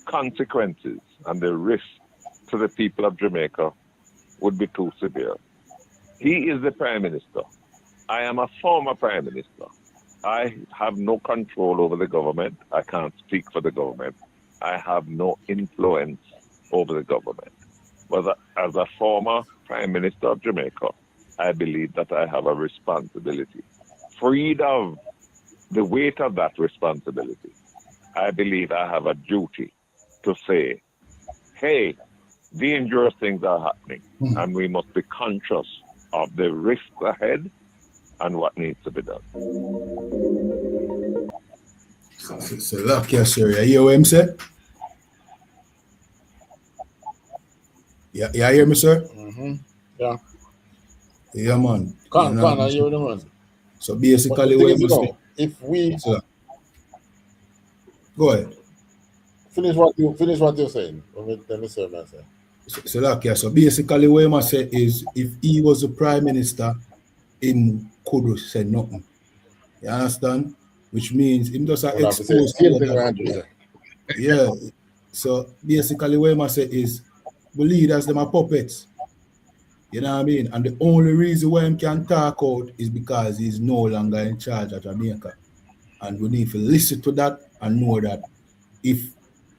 consequences and the risk to the people of Jamaica would be too severe. He is the Prime Minister. I am a former Prime Minister. I have no control over the government. I can't speak for the government. I have no influence over the government. But as a former Prime Minister of Jamaica, I believe that I have a responsibility. Freed of the weight of that responsibility, I believe I have a duty to say, hey, dangerous things are happening, and we must be conscious of the risks ahead and what needs to be done. So look, yes, sir. You hear what I'm saying? Yeah, you hear me, sir? Yeah. Yeah, man. Can't I hear the man? So basically, what I'm saying, if we go ahead. finish what you're saying. Let me say what I'm saying. So look, yeah. So basically, what I'm saying is, if he was the Prime Minister, him could say nothing. You understand? Which means him just expose. Yeah. So basically, what I'm saying is, the leaders, them are puppets. You know what I mean? And the only reason why him can talk out is because he's no longer in charge of Jamaica. And we need to listen to that and know that if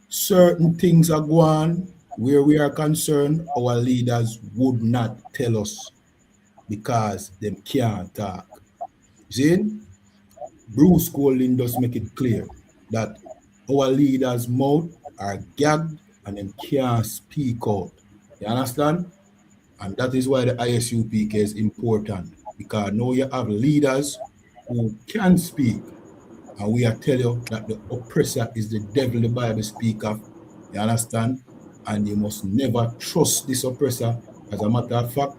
certain things are going on where we are concerned, our leaders would not tell us because them can't talk. See? Bruce Golding does make it clear that our leaders' mouth are gagged and them can't speak out. You understand? And that is why the ISUPK is important, because now you have leaders who can speak, and we are telling you that the oppressor is the devil the Bible speak of. You understand? And you must never trust this oppressor. As a matter of fact,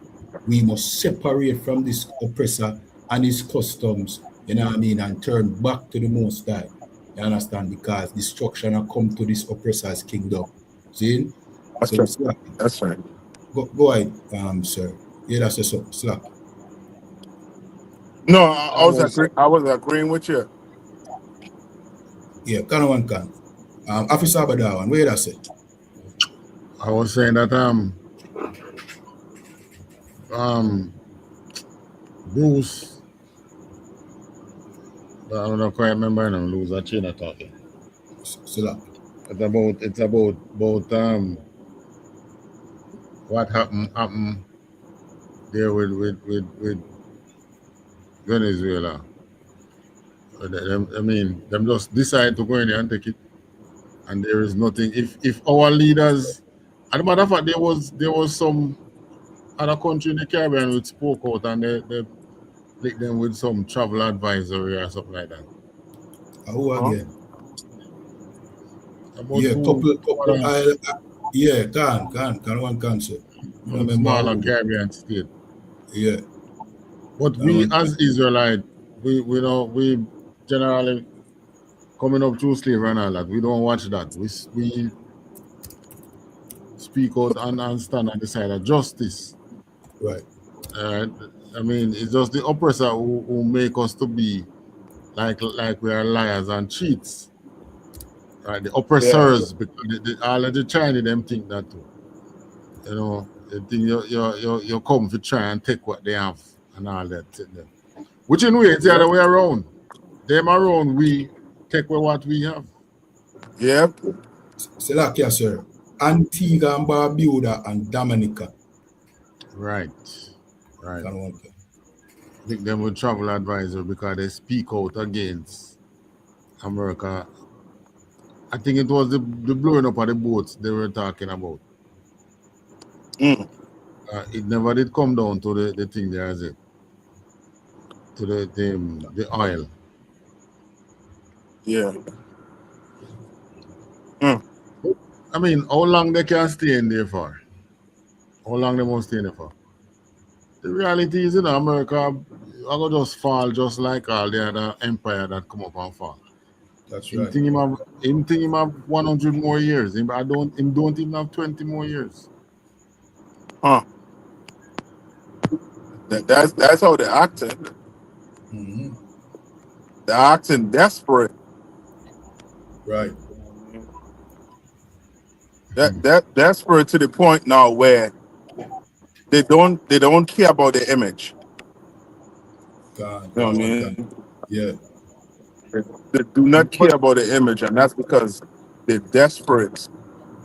we must separate from this oppressor and his customs, you know what I mean, and turn back to the Most High. You understand? Because destruction will come to this oppressor's kingdom. See? That's right. Go ahead, sir. Yeah, that's just slack. No, I was I was agreeing with you. Yeah, can one can. Officer Badawan, where that say? I was saying that Bruce, I don't quite remember him, lose a chain of talking. Sila. It's about what happened there with Venezuela. I mean, them just decide to go in there and take it, and there is nothing. If our leaders, and matter of fact, there was some other country in the Caribbean which spoke out, and they linked them with some travel advisory or something like that. Who Huh? again? About Yeah, two couple other I yeah, can one can say. I some remember smaller who. Caribbean state. Yeah, But can we one can. as Israelite, we know we generally coming up through slavery and all that. We don't watch that. We speak out and stand on the side of justice. Right. Uh, I mean, it's just the oppressor who make us to be like we are liars and cheats. Right, the Yeah. oppressors, because all of the Chinese them think that too. You know, they think you come to try and take what they have and all that. Which in way it's the Yep. other way around. Them around we take away what we have. Yep. Salakia, sir. Antigua and Barbuda and Dominica. Right, right. Can one can. I think them will travel advisor because they speak out against America. I think it was the blowing up of the boats they were talking about. Mm. It never did come down to the thing there, is it? To the oil. Yeah. Mm. I mean, how long they can stay in there for? How long they must stay in there for? The reality is, America I go just fall just like all the other empire that come up and fall. That's Him right. think him have 100 more years. Him don't even have 20 more years. Huh. That's how they're acting. Mm-hmm. They're acting desperate. Right. That desperate to the point now where they don't care about the image. You know what I Can one can. mean? Yeah. They do not care about the image, and that's because they're desperate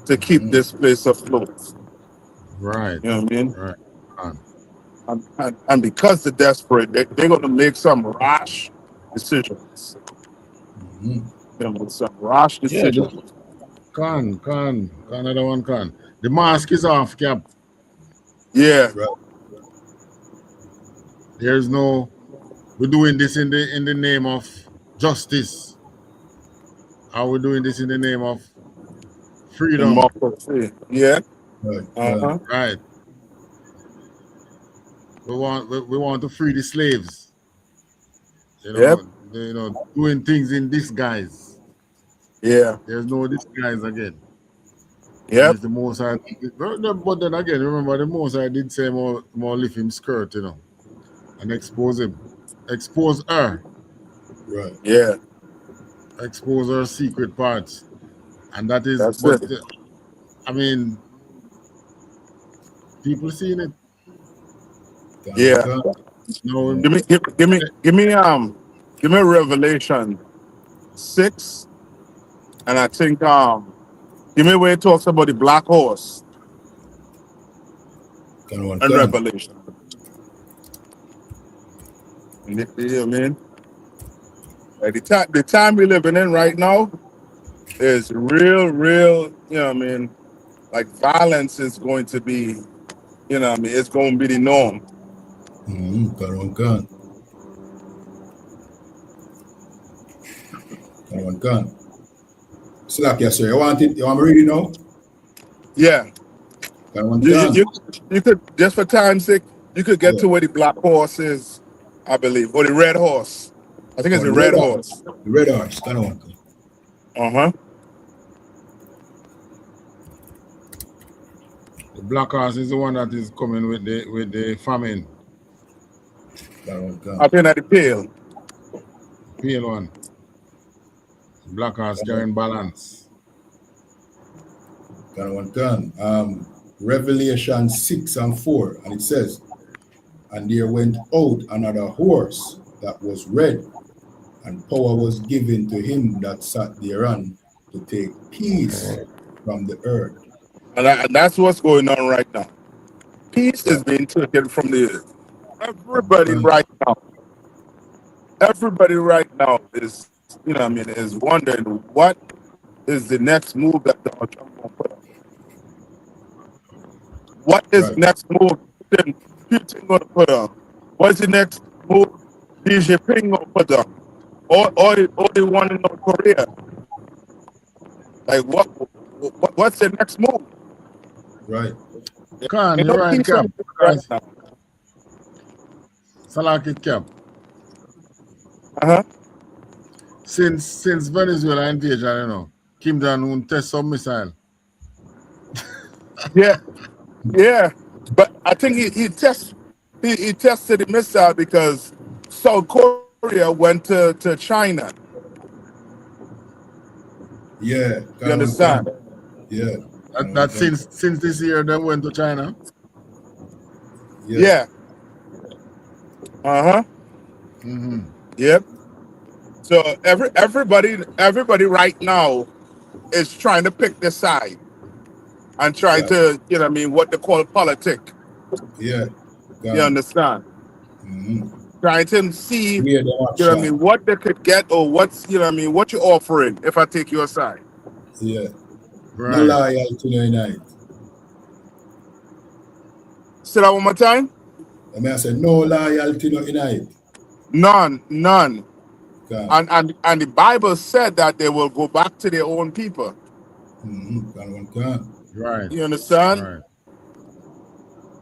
to keep Mm-hmm. this place afloat. Right, You know what I mean? right. And And because they're desperate, they're going to make some rash decisions. Mm-hmm. You know, some rash yeah, decisions. another one can. The mask is off, Cap. Yeah, Right. There's no we're doing this in the name of justice. Are we doing this in the name of freedom? democracy. Yeah. Right. Uh-huh. Right. We want to free the slaves. Yep. Doing things in disguise. Yeah. There's no disguise again. And Yep. it's the most I but then again, remember the most I did say more lift him skirt, and expose him. Expose her. Right. Yeah. Expose her secret parts. And that is That's it. I mean, people seeing it. Can one Yeah. can. No, Give me give me Revelation 6, and I think give me where it talks about the black horse Can one and can. Revelation. You know what I mean? Like the time we're living in right now is real, you know what I mean? Like violence is going to be, you know what I mean, it's going to be the norm. Mm-hmm. Can one can. Can one can. Salakia, sir. You want it? You want me read it now? Yeah. Can one You, you, can. you, you could, just for time's sake, you could get Yeah. to where the black horse is, I believe, or the red horse. I think it's Oh, the the red red horse. horse. The red horse. Can one can. Uh-huh. the black horse is the one that is coming with the famine. That one I've can. been at the pale. Pale one. Black horse That one, carrying balance. that one can. Revelation 6 and 4, and it says, and there went out another horse that was red, and power was given to him that sat thereon to take peace from the earth. And that's what's going on right now. Peace Right. is being taken from the earth. That one Everybody can. right now, everybody right now is, is wondering what is the next move that Donald Trump will put up. What is the Right. next move Putin going to put up? What's the next move Xi Jinping going to put up? Or the one in North Korea? Like what's the next move? Right. Khan, Ain't you're no right, peace on Cap. the earth right Because now. Salakit Cap. Uh-huh. Since Venezuela invasion, Kim Jong-un test some missile. Yeah, yeah. But I think he tested the missile because South Korea went to China. Yeah. You That one understand? can. Yeah. That one That can. since this year they went to China. Yeah. Yeah. Uh-huh. Mm-hmm. Yep. So everybody right now is trying to pick the side and trying Right. to, what they call politic. Yeah. You Can. understand? Mm-hmm. Trying to see, Wear the option. what they could get or what's, what you're offering if I take your side. Yeah. No Right. loyalty no night. Say that one more time. I mean, I said no loyalty no night. None. Can. And the Bible said that they will go back to their own people. Mm-hmm. That one can. Right. You understand? Right.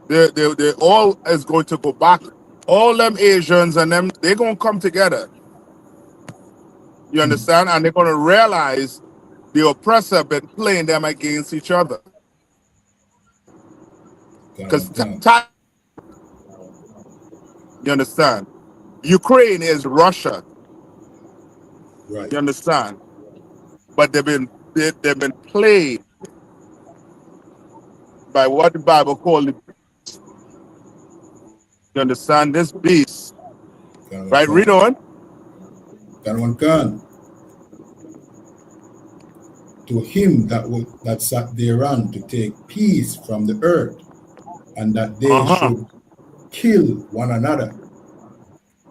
They all is going to go back. All them Asians and them, they're gonna come together. You understand? And they're gonna realize the oppressor been playing them against each other. That Because one can. you understand? Ukraine is Russia. Right. You understand? But they've been played by what the Bible called the, you understand, this beast. That one Right? Read can. on. That one can. To him that sat thereon to take peace from the earth, and that they Uh-huh. should kill one another.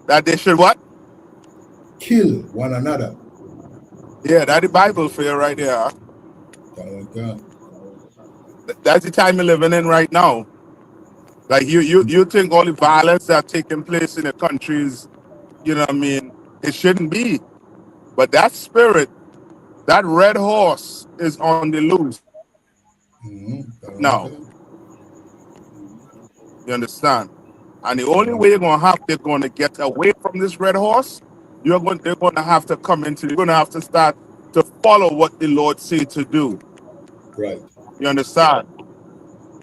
That they should what? Kill one another. Yeah, that's the Bible for you right there. That one can. That's the time we're living in right now. Like you think all the violence that taking place in the countries, it shouldn't be. But that spirit, that red horse is on the loose Mm-hmm. That one now. can. You understand? And the That only one way they're gonna get away from this red horse, they're gonna have to you're gonna have to start to follow what the Lord said to do. right. You understand?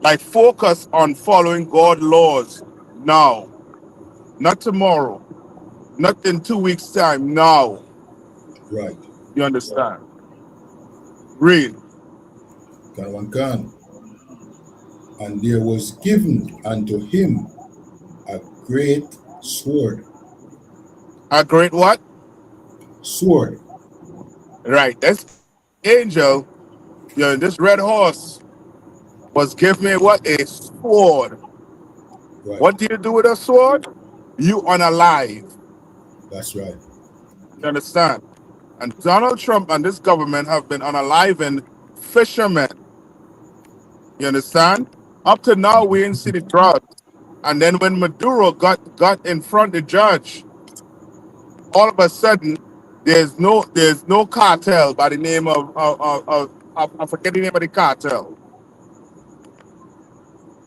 Like focus on following God's laws now, not tomorrow, not in 2 weeks' time. Now, Right. you understand? Read. That one can. And there was given unto him a great sword. A great what? Sword. Right. This angel, this red horse was given me what? A sword. Right. What do you do with a sword? You unalive. That's right. You understand? And Donald Trump and this government have been unaliving fishermen. You understand? Up to now, we ain't see the drugs. And then when Maduro got in front of the judge, all of a sudden, there's no cartel by the name of I forget the name of the cartel.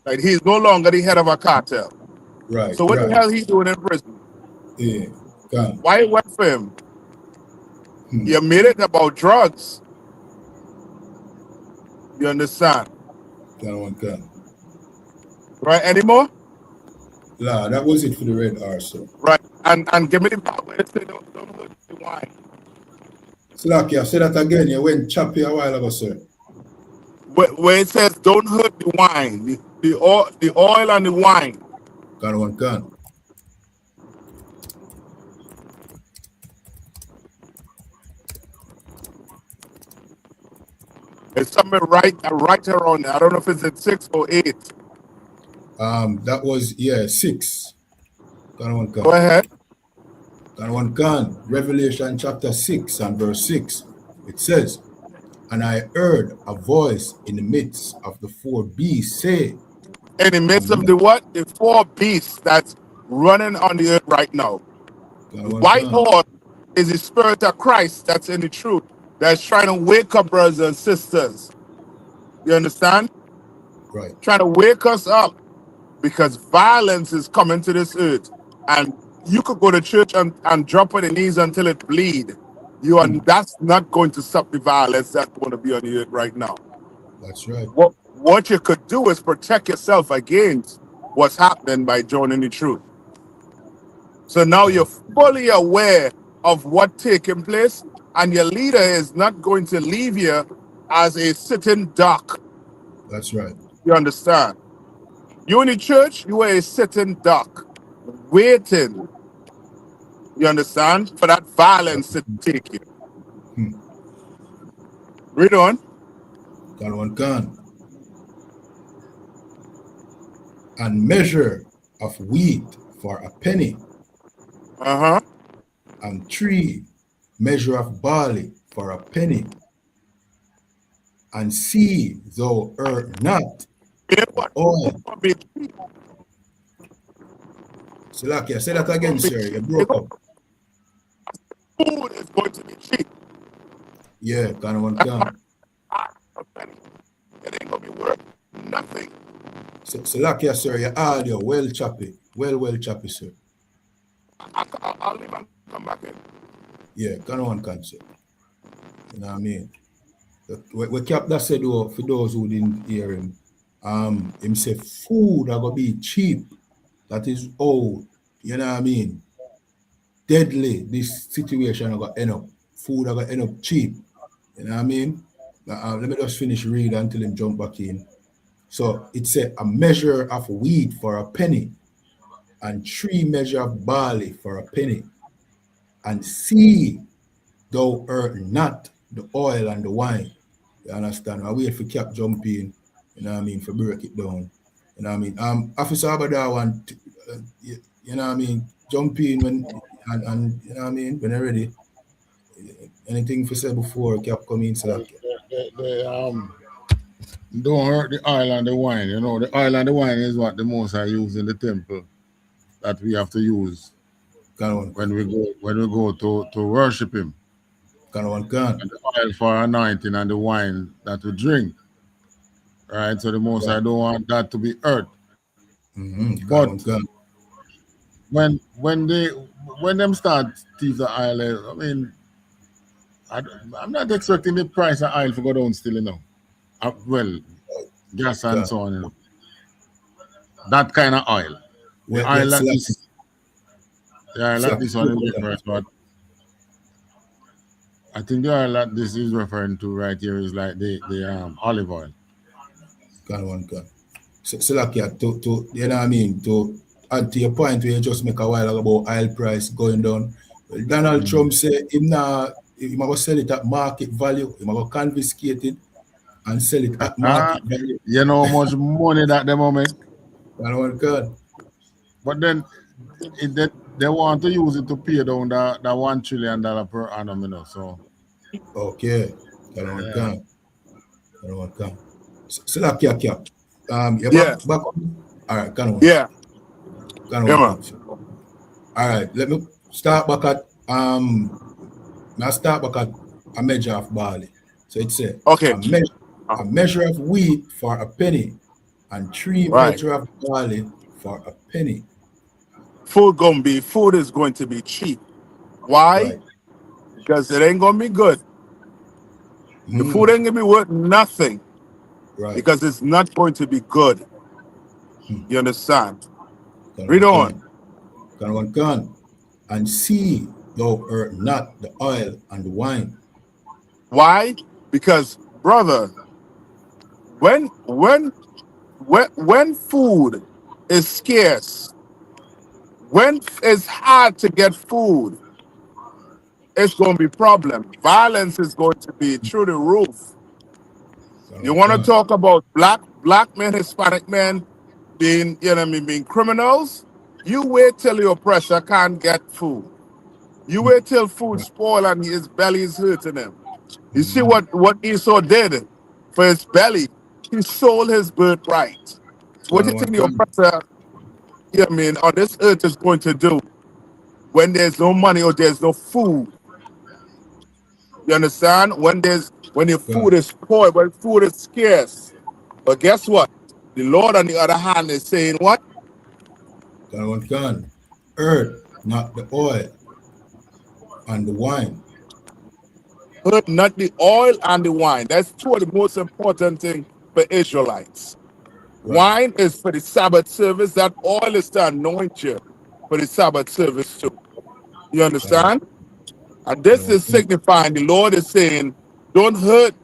Like he's no longer the head of a cartel. Right. So what the Right. hell he doing in prison? Yeah. Can. Why it went for him? Hmm. You made it about drugs. You understand? That one can. Right anymore? La, that was it for the red R, sir. Right. And give me the part where it say don't hurt the wine. Slakia, say that again. You went choppy a while ago, sir. Where it says don't hurt the wine, the oil and the wine. Can one can. It's something right around there. I don't know if it's at 6 or 8. That was 6. Can one can. Go ahead. Can one can. Revelation chapter 6 and verse 6. It says, and I heard a voice in the midst of the 4 beasts say, In the midst of the what? The 4 beasts that's running on the earth right now. can The one white can. horse is the spirit of Christ that's in the truth. That's trying to wake up brothers and sisters. You understand? Right. Trying to wake us up because violence is coming to this earth. And you could go to church and drop on the knees until it bleed. That's not going to stop the violence that's going to be on the earth right now. That's right. What you could do is protect yourself against what's happening by joining the truth. So now you're fully aware of what's taking place, and your leader is not going to leave you as a sitting duck. That's right. You understand? You in the church, you are a sitting duck, waiting. You understand? For that violence to take you. Read on. Can one can. And measure of wheat for a penny, Uh-huh. and 3 measure of barley for a penny, and see thou art not oil. Salakia, say that again, sir. You broke up. Food is going to be cheap. Yeah, can one can. A penny. It ain't gonna be worth nothing. Salakia, sir, your audio well choppy. Well choppy, sir. I'll leave and come back in. Yeah, can one can, sir. You know what I mean? We kept that said though, for those who didn't hear him. Him say food are gonna be cheap. That is old. You know what I mean? Deadly. This situation are gonna end up. Food are gonna end up cheap. You know what I mean? Let me just finish read until him jump back in. So it said a measure of wheat for a penny, and 3 measure of barley for a penny, and see thou art not the oil and the wine. You understand? I wait for Cap jump in, you know what I mean, for break it down. You know what I mean? Officer Abada want, you know what I mean, jump in when, and you know what I mean, when they're ready. Anything for say before Cap come in, so that. Don't hurt the oil and the wine. You know, the oil and the wine is what the most I use in the temple that we have to use when we go to worship him. Can. And the oil for anointing and the wine that we drink. Right? So the most I don't want that to be hurt. But when them start thief the oil, I mean, I'm not expecting the price of oil to go down still, you know. Well, gas and so on, you know. That kind of oil. The oil like this. Yeah, like this one is different, but I think the oil that this is referring to right here is like the olive oil. Can. So like to you know what I mean, to add to your point where you just make a while ago about oil price going down. Well, Donald Trump said he might go sell it at market value, he might go confiscate it and sell it at market value. You know how much money that they make? Can. But then they want to use it to pay down that $1 trillion per annum, you know. So okay. Can. So like Cap. Yeah. Back on. All right, can. Yeah. Can. Yeah, All right, let me start back at a measure of barley. So it said okay. a measure of wheat for a penny, and 3 measure of barley for a penny. Food is going to be cheap. Why? Right. Because it ain't gonna be good. The food ain't gonna be worth nothing. Right. Because it's not going to be good. You understand? Can Read one on. can. And see thou art not the oil and the wine. Why? Because, brother, when when when food is scarce, when it's hard to get food, it's going to be problem. Violence is going to be through the roof. You want to Can. talk about black men, Hispanic men being, you know what I mean, being criminals? You wait till your oppressor can't get food. You wait till food spoil and his belly is hurting him. You see what Esau did for his belly? He sold his birthright. What do you think the Can. oppressor, you know what I mean, on this earth is going to do when there's no money or there's no food? You understand? When your food is poor, when food is scarce. But guess what? The Lord, on the other hand, is saying what? Can. Earth, not the oil and the wine. Hurt not the oil and the wine. That's two of the most important things for Israelites. Right. Wine is for the Sabbath service. That oil is to anoint you for the Sabbath service too. You Can. understand? And this is Can. signifying the Lord is saying, don't hurt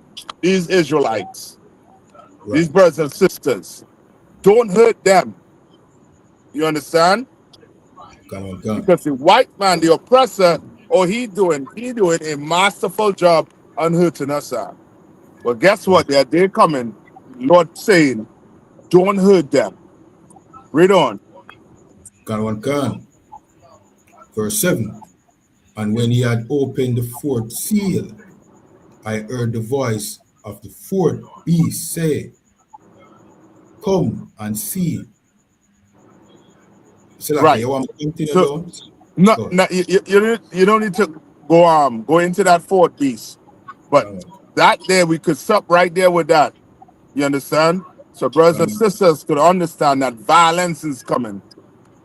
these Israelites, these Right. brothers and sisters. Don't hurt them. You understand? Can. Because the white man, the oppressor, he doing a masterful job on hurting us. But guess Right. what? They're coming. Lord saying, don't hurt them. Read on. Can. Verse 7. And when he had opened the fourth seal, I heard the voice of the fourth beast say, come and see. So like Right. you want me to continue So down? no, Go. no, you don't need to go into that fourth beast. But Can. that there we could stop right there with that. You understand? So brothers and Can. sisters could understand that violence is coming.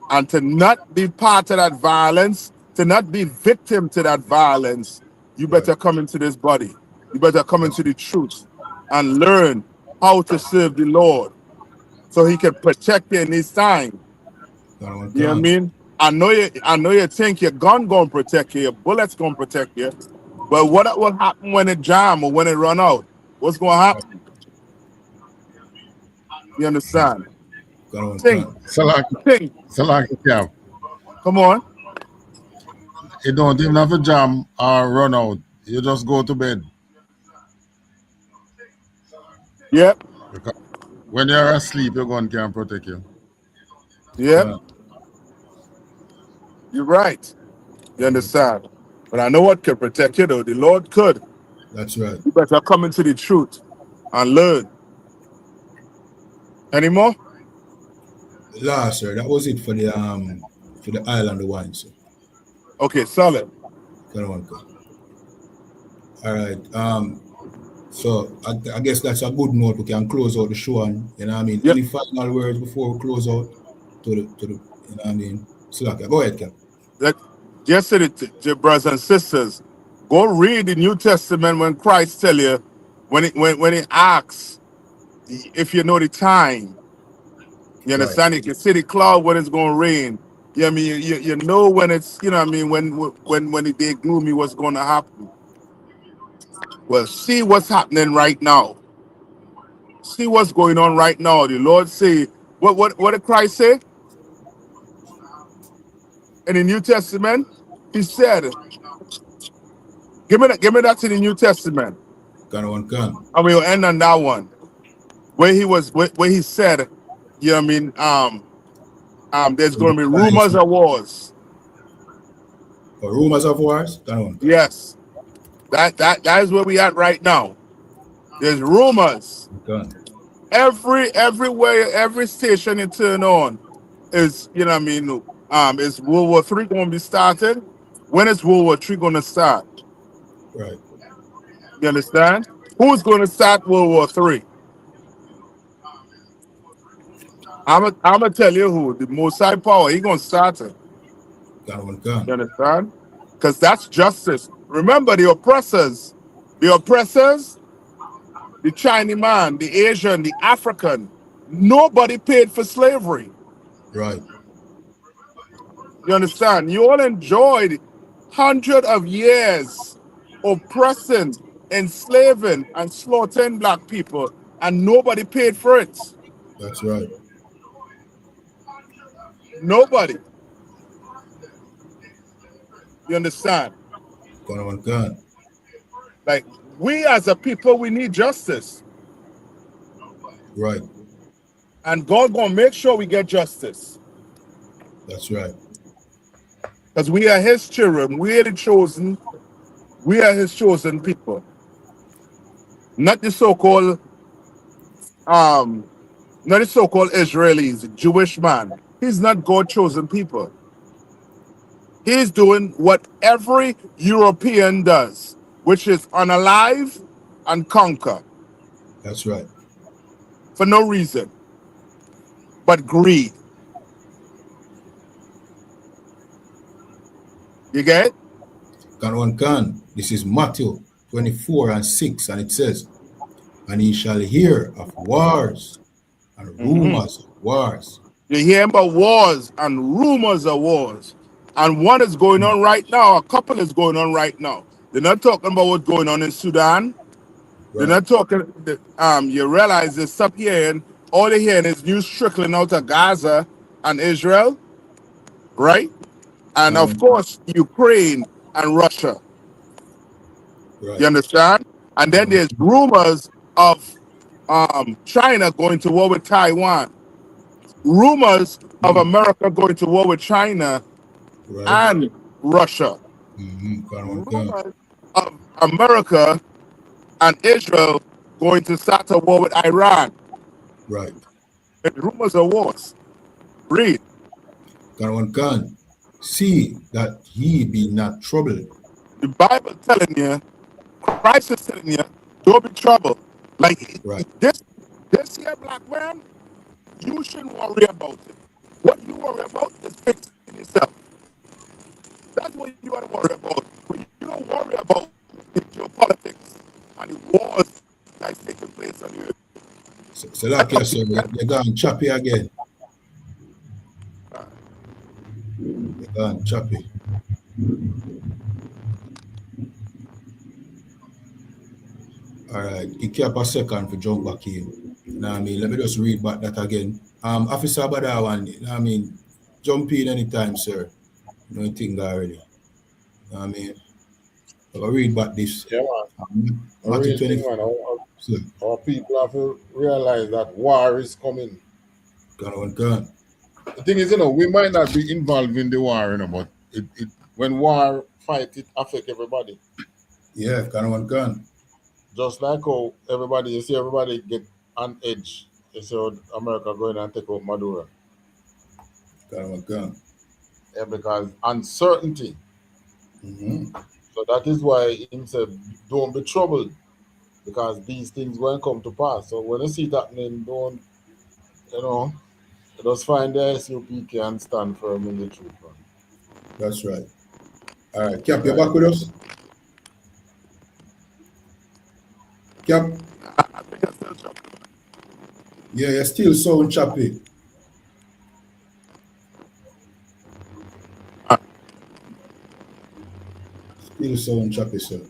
And to not be part of that violence, to not be victim to that violence, you Right. better come into this body. You better come into the truth and learn how to serve the Lord so he can protect you in this time. You know what I Can. mean? I know you think your gun gonna protect you, your bullets gonna protect you. But what will happen when it jam or when it run out? What's gonna happen? You understand? Think, Can. think. Salaki Camp. Come on. You don't even have a jam or run out. You just go to bed. Yep, Because when you're asleep, your gun can protect you. yep. Can. You're right. You understand? But I know what can protect you though. The Lord could. That's right. You better come into the truth and learn. Any more? Last, sir, that was it for the island of wine, sir. Okay, solid. Can. All right. So I guess that's a good note. We can close out the show on. You know what I mean? Yep. Any final words before we close out to the you know what I mean? So like, go ahead, Cap. That yesterday, to brothers and sisters, go read the New Testament when Christ tell you, when he asks if you know the time. You Right. understand? You can see the cloud when it's going to rain. You know what I mean? You know when it's, you know what I mean, when the day gloomy, what's going to happen. Well, see what's happening right now. See what's going on right now. The Lord say, what did Christ say in the New Testament? He said, give me that in the New Testament. Can. And we'll end on that one. Where he said, you know what I mean, there's So the gonna be times, rumors of wars. rumors of wars, Can. Yes. That is where we at right now. There's rumors. Can. Everywhere, every station you turn on is, you know what I mean, is World War III gonna be started? When is World War III gonna start? Right. You understand? Who's gonna start World War III? I'm gonna tell you who. The Most High Power, he gonna start it. You Can. understand? Because that's justice. Remember the oppressors, the Chinese man, the Asian, the African, nobody paid for slavery. Right. You understand? You all enjoyed hundreds of years oppressing, enslaving, and slaughtering black people, and nobody paid for it. That's right. Nobody. You understand? Gun. Like, we as a people, we need justice. Right. And God gonna make sure we get justice. That's right. Because we are his children. We are the chosen. We are his chosen people. Not the so-called um not the so-called Israelis, Jewish man. He's not God chosen people. He's doing what every European does, which is unalive and conquer That's right. for no reason but greed. You get it? Can. This is Matthew 24 and 6, and it says, and ye shall hear of wars and rumors of wars. You hear about wars and rumors of wars. And one is going on right now, a couple is going on right now. They're not talking about what's going on in Sudan. They're Right. not talking, you realize they stop hearing, all they're hearing is news trickling out of Gaza and Israel, right? And of Can. course, Ukraine and Russia. You Right. understand? And then there's rumors of China going to war with Taiwan. Rumors of America going to war with China Right. and Russia. Can. Rumors of America and Israel going to start a war with Iran. Right. And rumors of wars. Read. Can. See that ye be not troubled. The Bible telling you, Christ is telling you, don't be troubled. Like Right. this here black man, you shouldn't worry about it. What you worry about is fixing yourself. That's what you want to worry about. But you don't worry about your politics and the wars that's taking place on you. So like you said, you're going choppy again. You're going choppy. All right, you up a second for jump back in. You know what I mean? Let me just read back that again. Officer Badawan, you know what I mean? Jump in anytime, sir. You know anything already. You know what I mean? I'll read back this. Yeah, man. Matthew Real thing, 24. man. So, Our people have to realize that war is coming. Gun. The thing is, we might not be involved in the war, but when war fight, it affect everybody. Yeah, gun. Just like how you see everybody get on edge. You see how America going and take out Maduro. Gun. Yeah, because uncertainty. So that is why him said, don't be troubled, because these things won't come to pass. So when you see that happening, don't, just find the SUPK and stand firm in the truth, man. That's right. All right, Cap, you back with us? Cap? Yeah, you're still so choppy. Still so choppy, sir.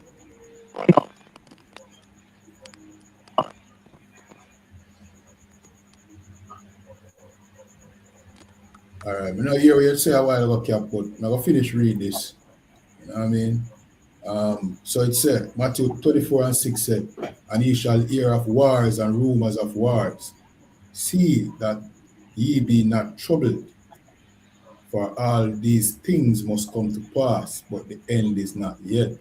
All right, we know hear what you say a while ago, Cap, but I'm going to finish read this. You know what I mean? So it said, Matthew 24 and 6 said, and ye shall hear of wars and rumors of wars. See that ye be not troubled, for all these things must come to pass, but the end is not yet.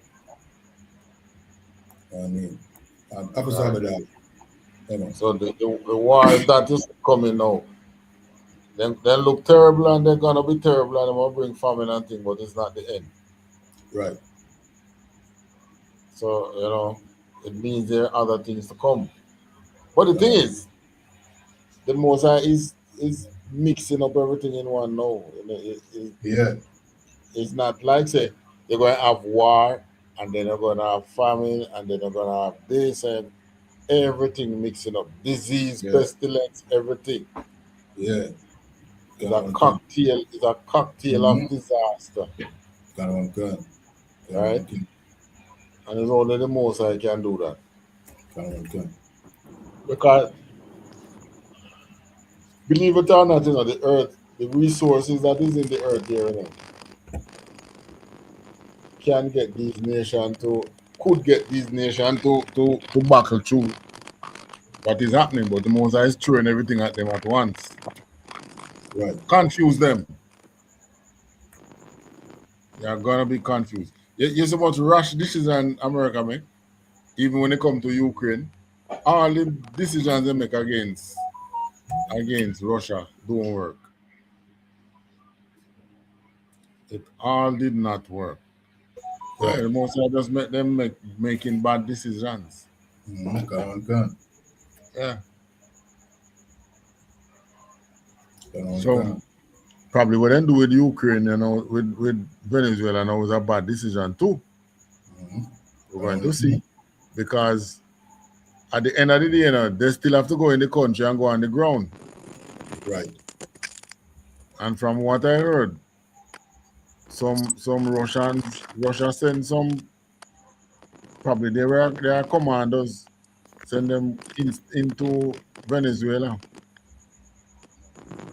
I mean, Officer Abadal. So the wars that is coming now, they look terrible and they're gonna be terrible and they're gonna bring famine and thing, but it's not the end. Right. So it means there are other things to come. But the thing is, the Mosai is mixing up everything in one now. Yeah. It's not like say they're going to have war and then they're going to have famine and then they're going to have this and everything mixing up, disease, pestilence, everything. Yeah. It's a cocktail of disaster. Right? And it's only the most I can do that. Because believe it or not, the earth, the resources that is in the earth here, can get these nations could get these nations to battle through what is happening, but the Most High is throwing everything at them at once. Right. Confuse them. They are gonna be confused. You're supposed to rush decisions in America, man. Even when it comes to Ukraine, all the decisions they make against Russia don't work. It all did not work. Right. Yeah, the Most High just make them making bad decisions. Yeah. So probably what they do with Ukraine, with Venezuela now is a bad decision too. We're going to see. Because at the end of the day, they still have to go in the country and go on the ground. Right. And from what I heard, some Russia send some, probably their commanders, send them into Venezuela.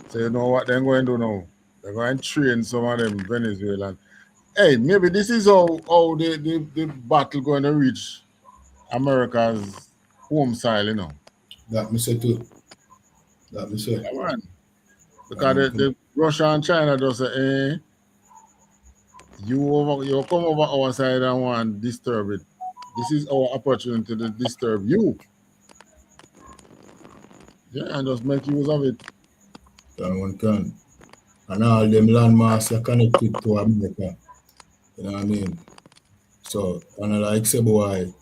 So you know what they're going to do now? They're going to train some of them Venezuelans. Hey, maybe this is how the battle going to reach America's home soil, That me say too. That me say. Yeah, man. Because the Russia and China just say, you come over our side and want to disturb it. This is our opportunity to disturb you. Yeah, and just make use of it. One can. And all them landmass are connected to America. You know what I mean? So, and like say boy,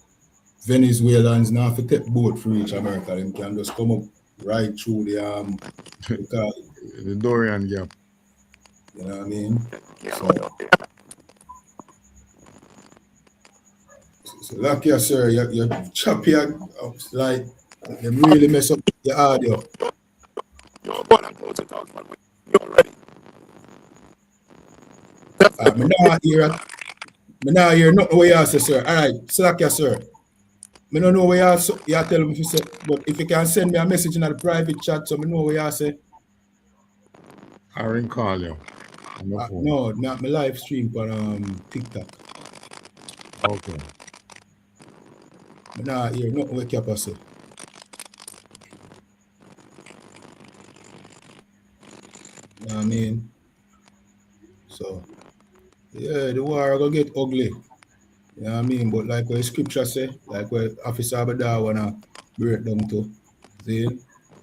Venezuelans now have to take boat for reach America. Them can just come up right through the The Dorian Gap. You know what I mean? So like you, sir, you chop your like they really mess up your audio. Me now hear nothing what you say, sir. All right, slack you, sir. Me don't know what you tell me if you say, but if you can send me a message in the private chat, so me know what you say. I ring call you. No, not my live stream on TikTok. Okay. Me now hear nothing what you say. You know what I mean? So, yeah, the war gonna get ugly. You know what I mean? But like what scripture say, like what Officer Abada wanna break down to, see,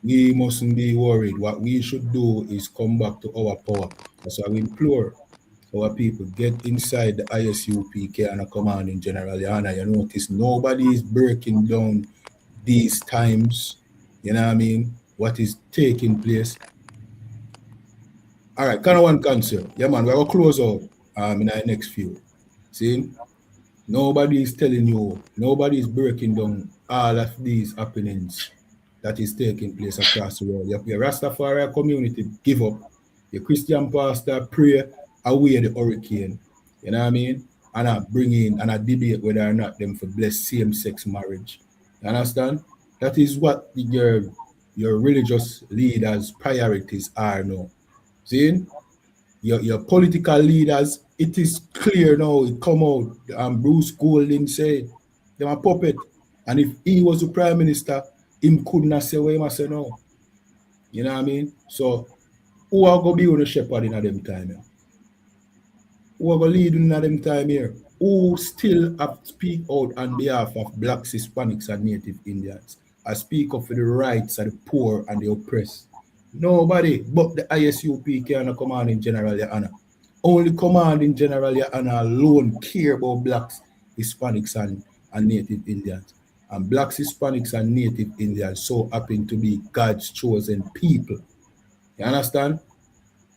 we mustn't be worried. What we should do is come back to our power. That's why we implore our people get inside the ISUPK and a commanding general. You notice nobody is breaking down these times. You know what I mean? What is taking place. All right, kind of one concern. Yeah, man, we're going to close out in our next few. See? Nobody is telling you, nobody is breaking down all of these happenings that is taking place across the world. Your Rastafari community give up. Your Christian pastor pray away the hurricane. You know what I mean? And I bring in and I debate whether or not them for bless same-sex marriage. You understand? That is what your religious leaders' priorities are now. See? Your political leaders, it is clear now, it come out, Bruce Golding said, they're a puppet. And if he was the prime minister, him could not say what he must say now. You know what I mean? So, who are going to be on the shepherd in them time here? Who are going to lead in them time here? Who still have to speak out on behalf of blacks, Hispanics, and Native Indians? I speak up for the rights of the poor and the oppressed. Nobody but the ISUP can commanding general, your honor. Only commanding general, your honor, alone care about blacks, Hispanics, and Native Indians. And blacks, Hispanics, and Native Indians so happen to be God's chosen people. You understand?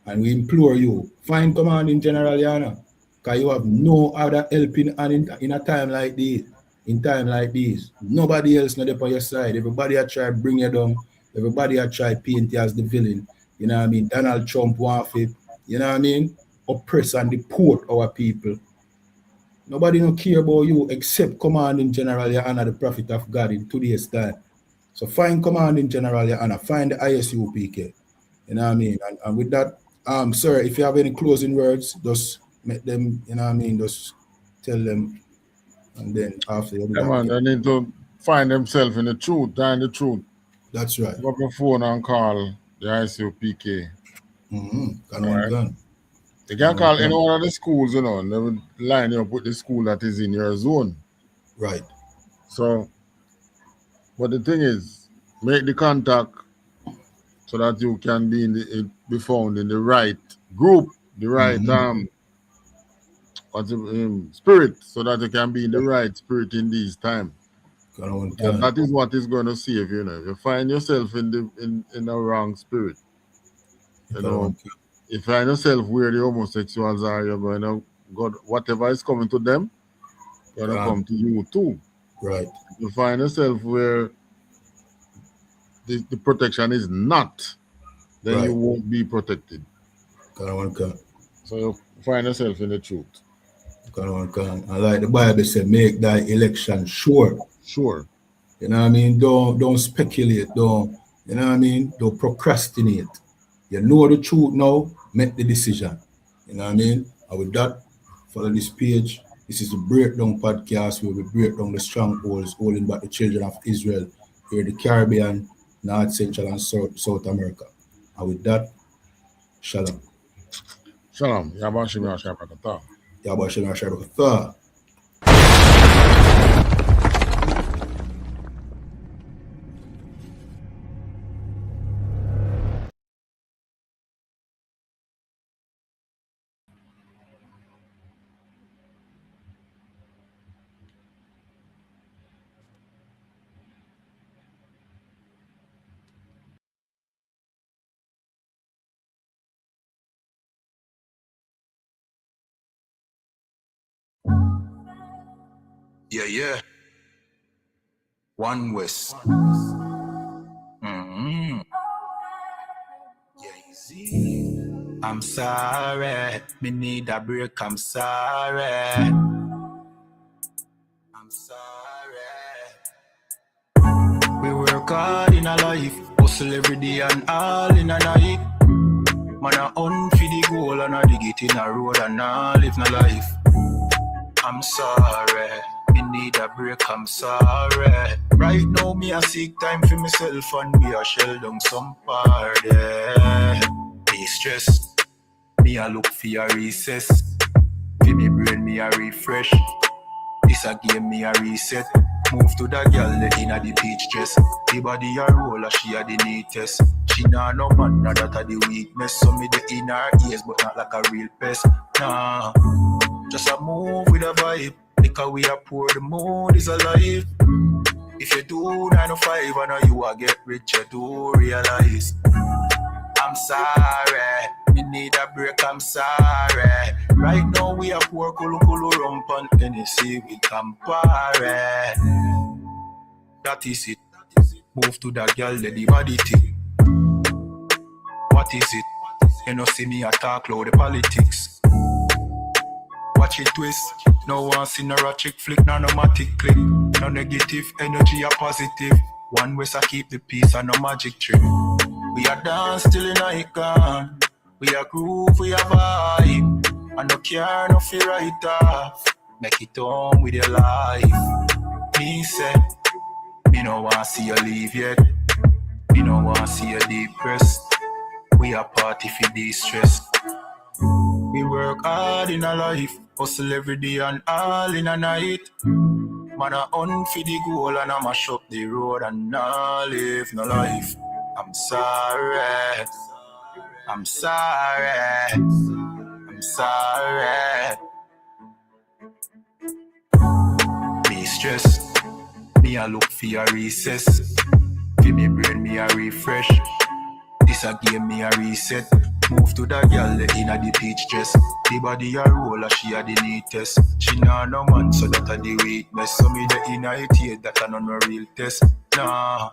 And we implore you, find commanding general, your honor, because you have no other helping hand in a time like this. In time like this, nobody else not up on your side. Everybody I try bring you down. Everybody I try paint you as the villain. You know what I mean? Donald Trump want to, you know what I mean, oppress and deport our people. Nobody don't care about you except commanding general, your honor, the prophet of God in today's time. So find commanding general, your honor, find the ISUPK. You know what I mean? And with that, sir, if you have any closing words, just make them, you know what I mean, just tell them, and then after you do Yeah, that. man, they need to find themselves in the truth, find the truth. That's right. Pick up your phone and call the ICOPK. Gun All one right. gun. You Gun can one call any gun. one of the schools, you know, and they will line you up with the school that is in your zone. Right. So, but the thing is, make the contact so that you can be found in the right group, the right spirit, so that you can be in the right spirit in these times. Gun one And gun. that is what is going to save you. If you find yourself in the wrong spirit, you Gun one know, gun. if you find yourself where the homosexuals are, you're going to God, whatever is coming to them, going to come to you too. Right. If you find yourself where the protection is not, then you Right. won't be protected. Gun one gun. So you find yourself in the truth. Gun one gun. And like the Bible said, make thy election sure. Sure. You know what I mean? Don't speculate. Don't, you know what I mean? Don't procrastinate. You know the truth now, make the decision. You know what I mean? And with that, follow this page. This is the Breakdown Podcast where we break down the strongholds holding back the children of Israel here in the Caribbean, North, Central, and South America. And with that, shalom. Shalom. Yabashim Yashabakata. Yabashim Yashabakata. Yeah. One West. Yeah, easy. I'm sorry. Me need a break. I'm sorry. I'm sorry. We work hard in a life, hustle every day and all in a night. Man a hunt for the goal and a dig it in a road and a live no life. I'm sorry, me need a break, I'm sorry. Right now me a seek time for myself and me a shell down some party. Me stress, me a look for a recess. For me brain me a refresh. This a game me a reset. Move to the girl in a the beach dress. The body a roll a she a the neatest. She nah no man, nah that a the weakness. So me the in her ears but not like a real pest. Nah, just a move with a vibe. Because we are poor, the mood is alive. If you do 9 to 5 I know you a get rich, you do realize. I'm sorry, me need a break, I'm sorry. Right now we are poor, kulu rump and Tennessee with Campari. That is it. Move to that girl, the body thing. What is it? You know see me attack loud the politics. Watch it twist. No one see no ratchet flick, no matic click. No negative energy or positive. One West I keep the peace and no magic trick. We are dance till in icon. We are groove, we are vibe. And no care, no fear right off. Make it home with your life. Me say, me no want see you leave yet. Me no want see you depressed. We are party for de-stress. We work hard in a life, hustle every day and all in a night. Man a hunt for the goal and I mash up the road and I live no life. I'm sorry. I'm sorry. I'm sorry. Me stress. Me a look for a recess. For me brain me a refresh. This a game me a reset. Move to the girl in a the peach dress. The body a roll a she a the neatest. She nah no man so that a the weakness. So me the inner it that a no real test. Nah.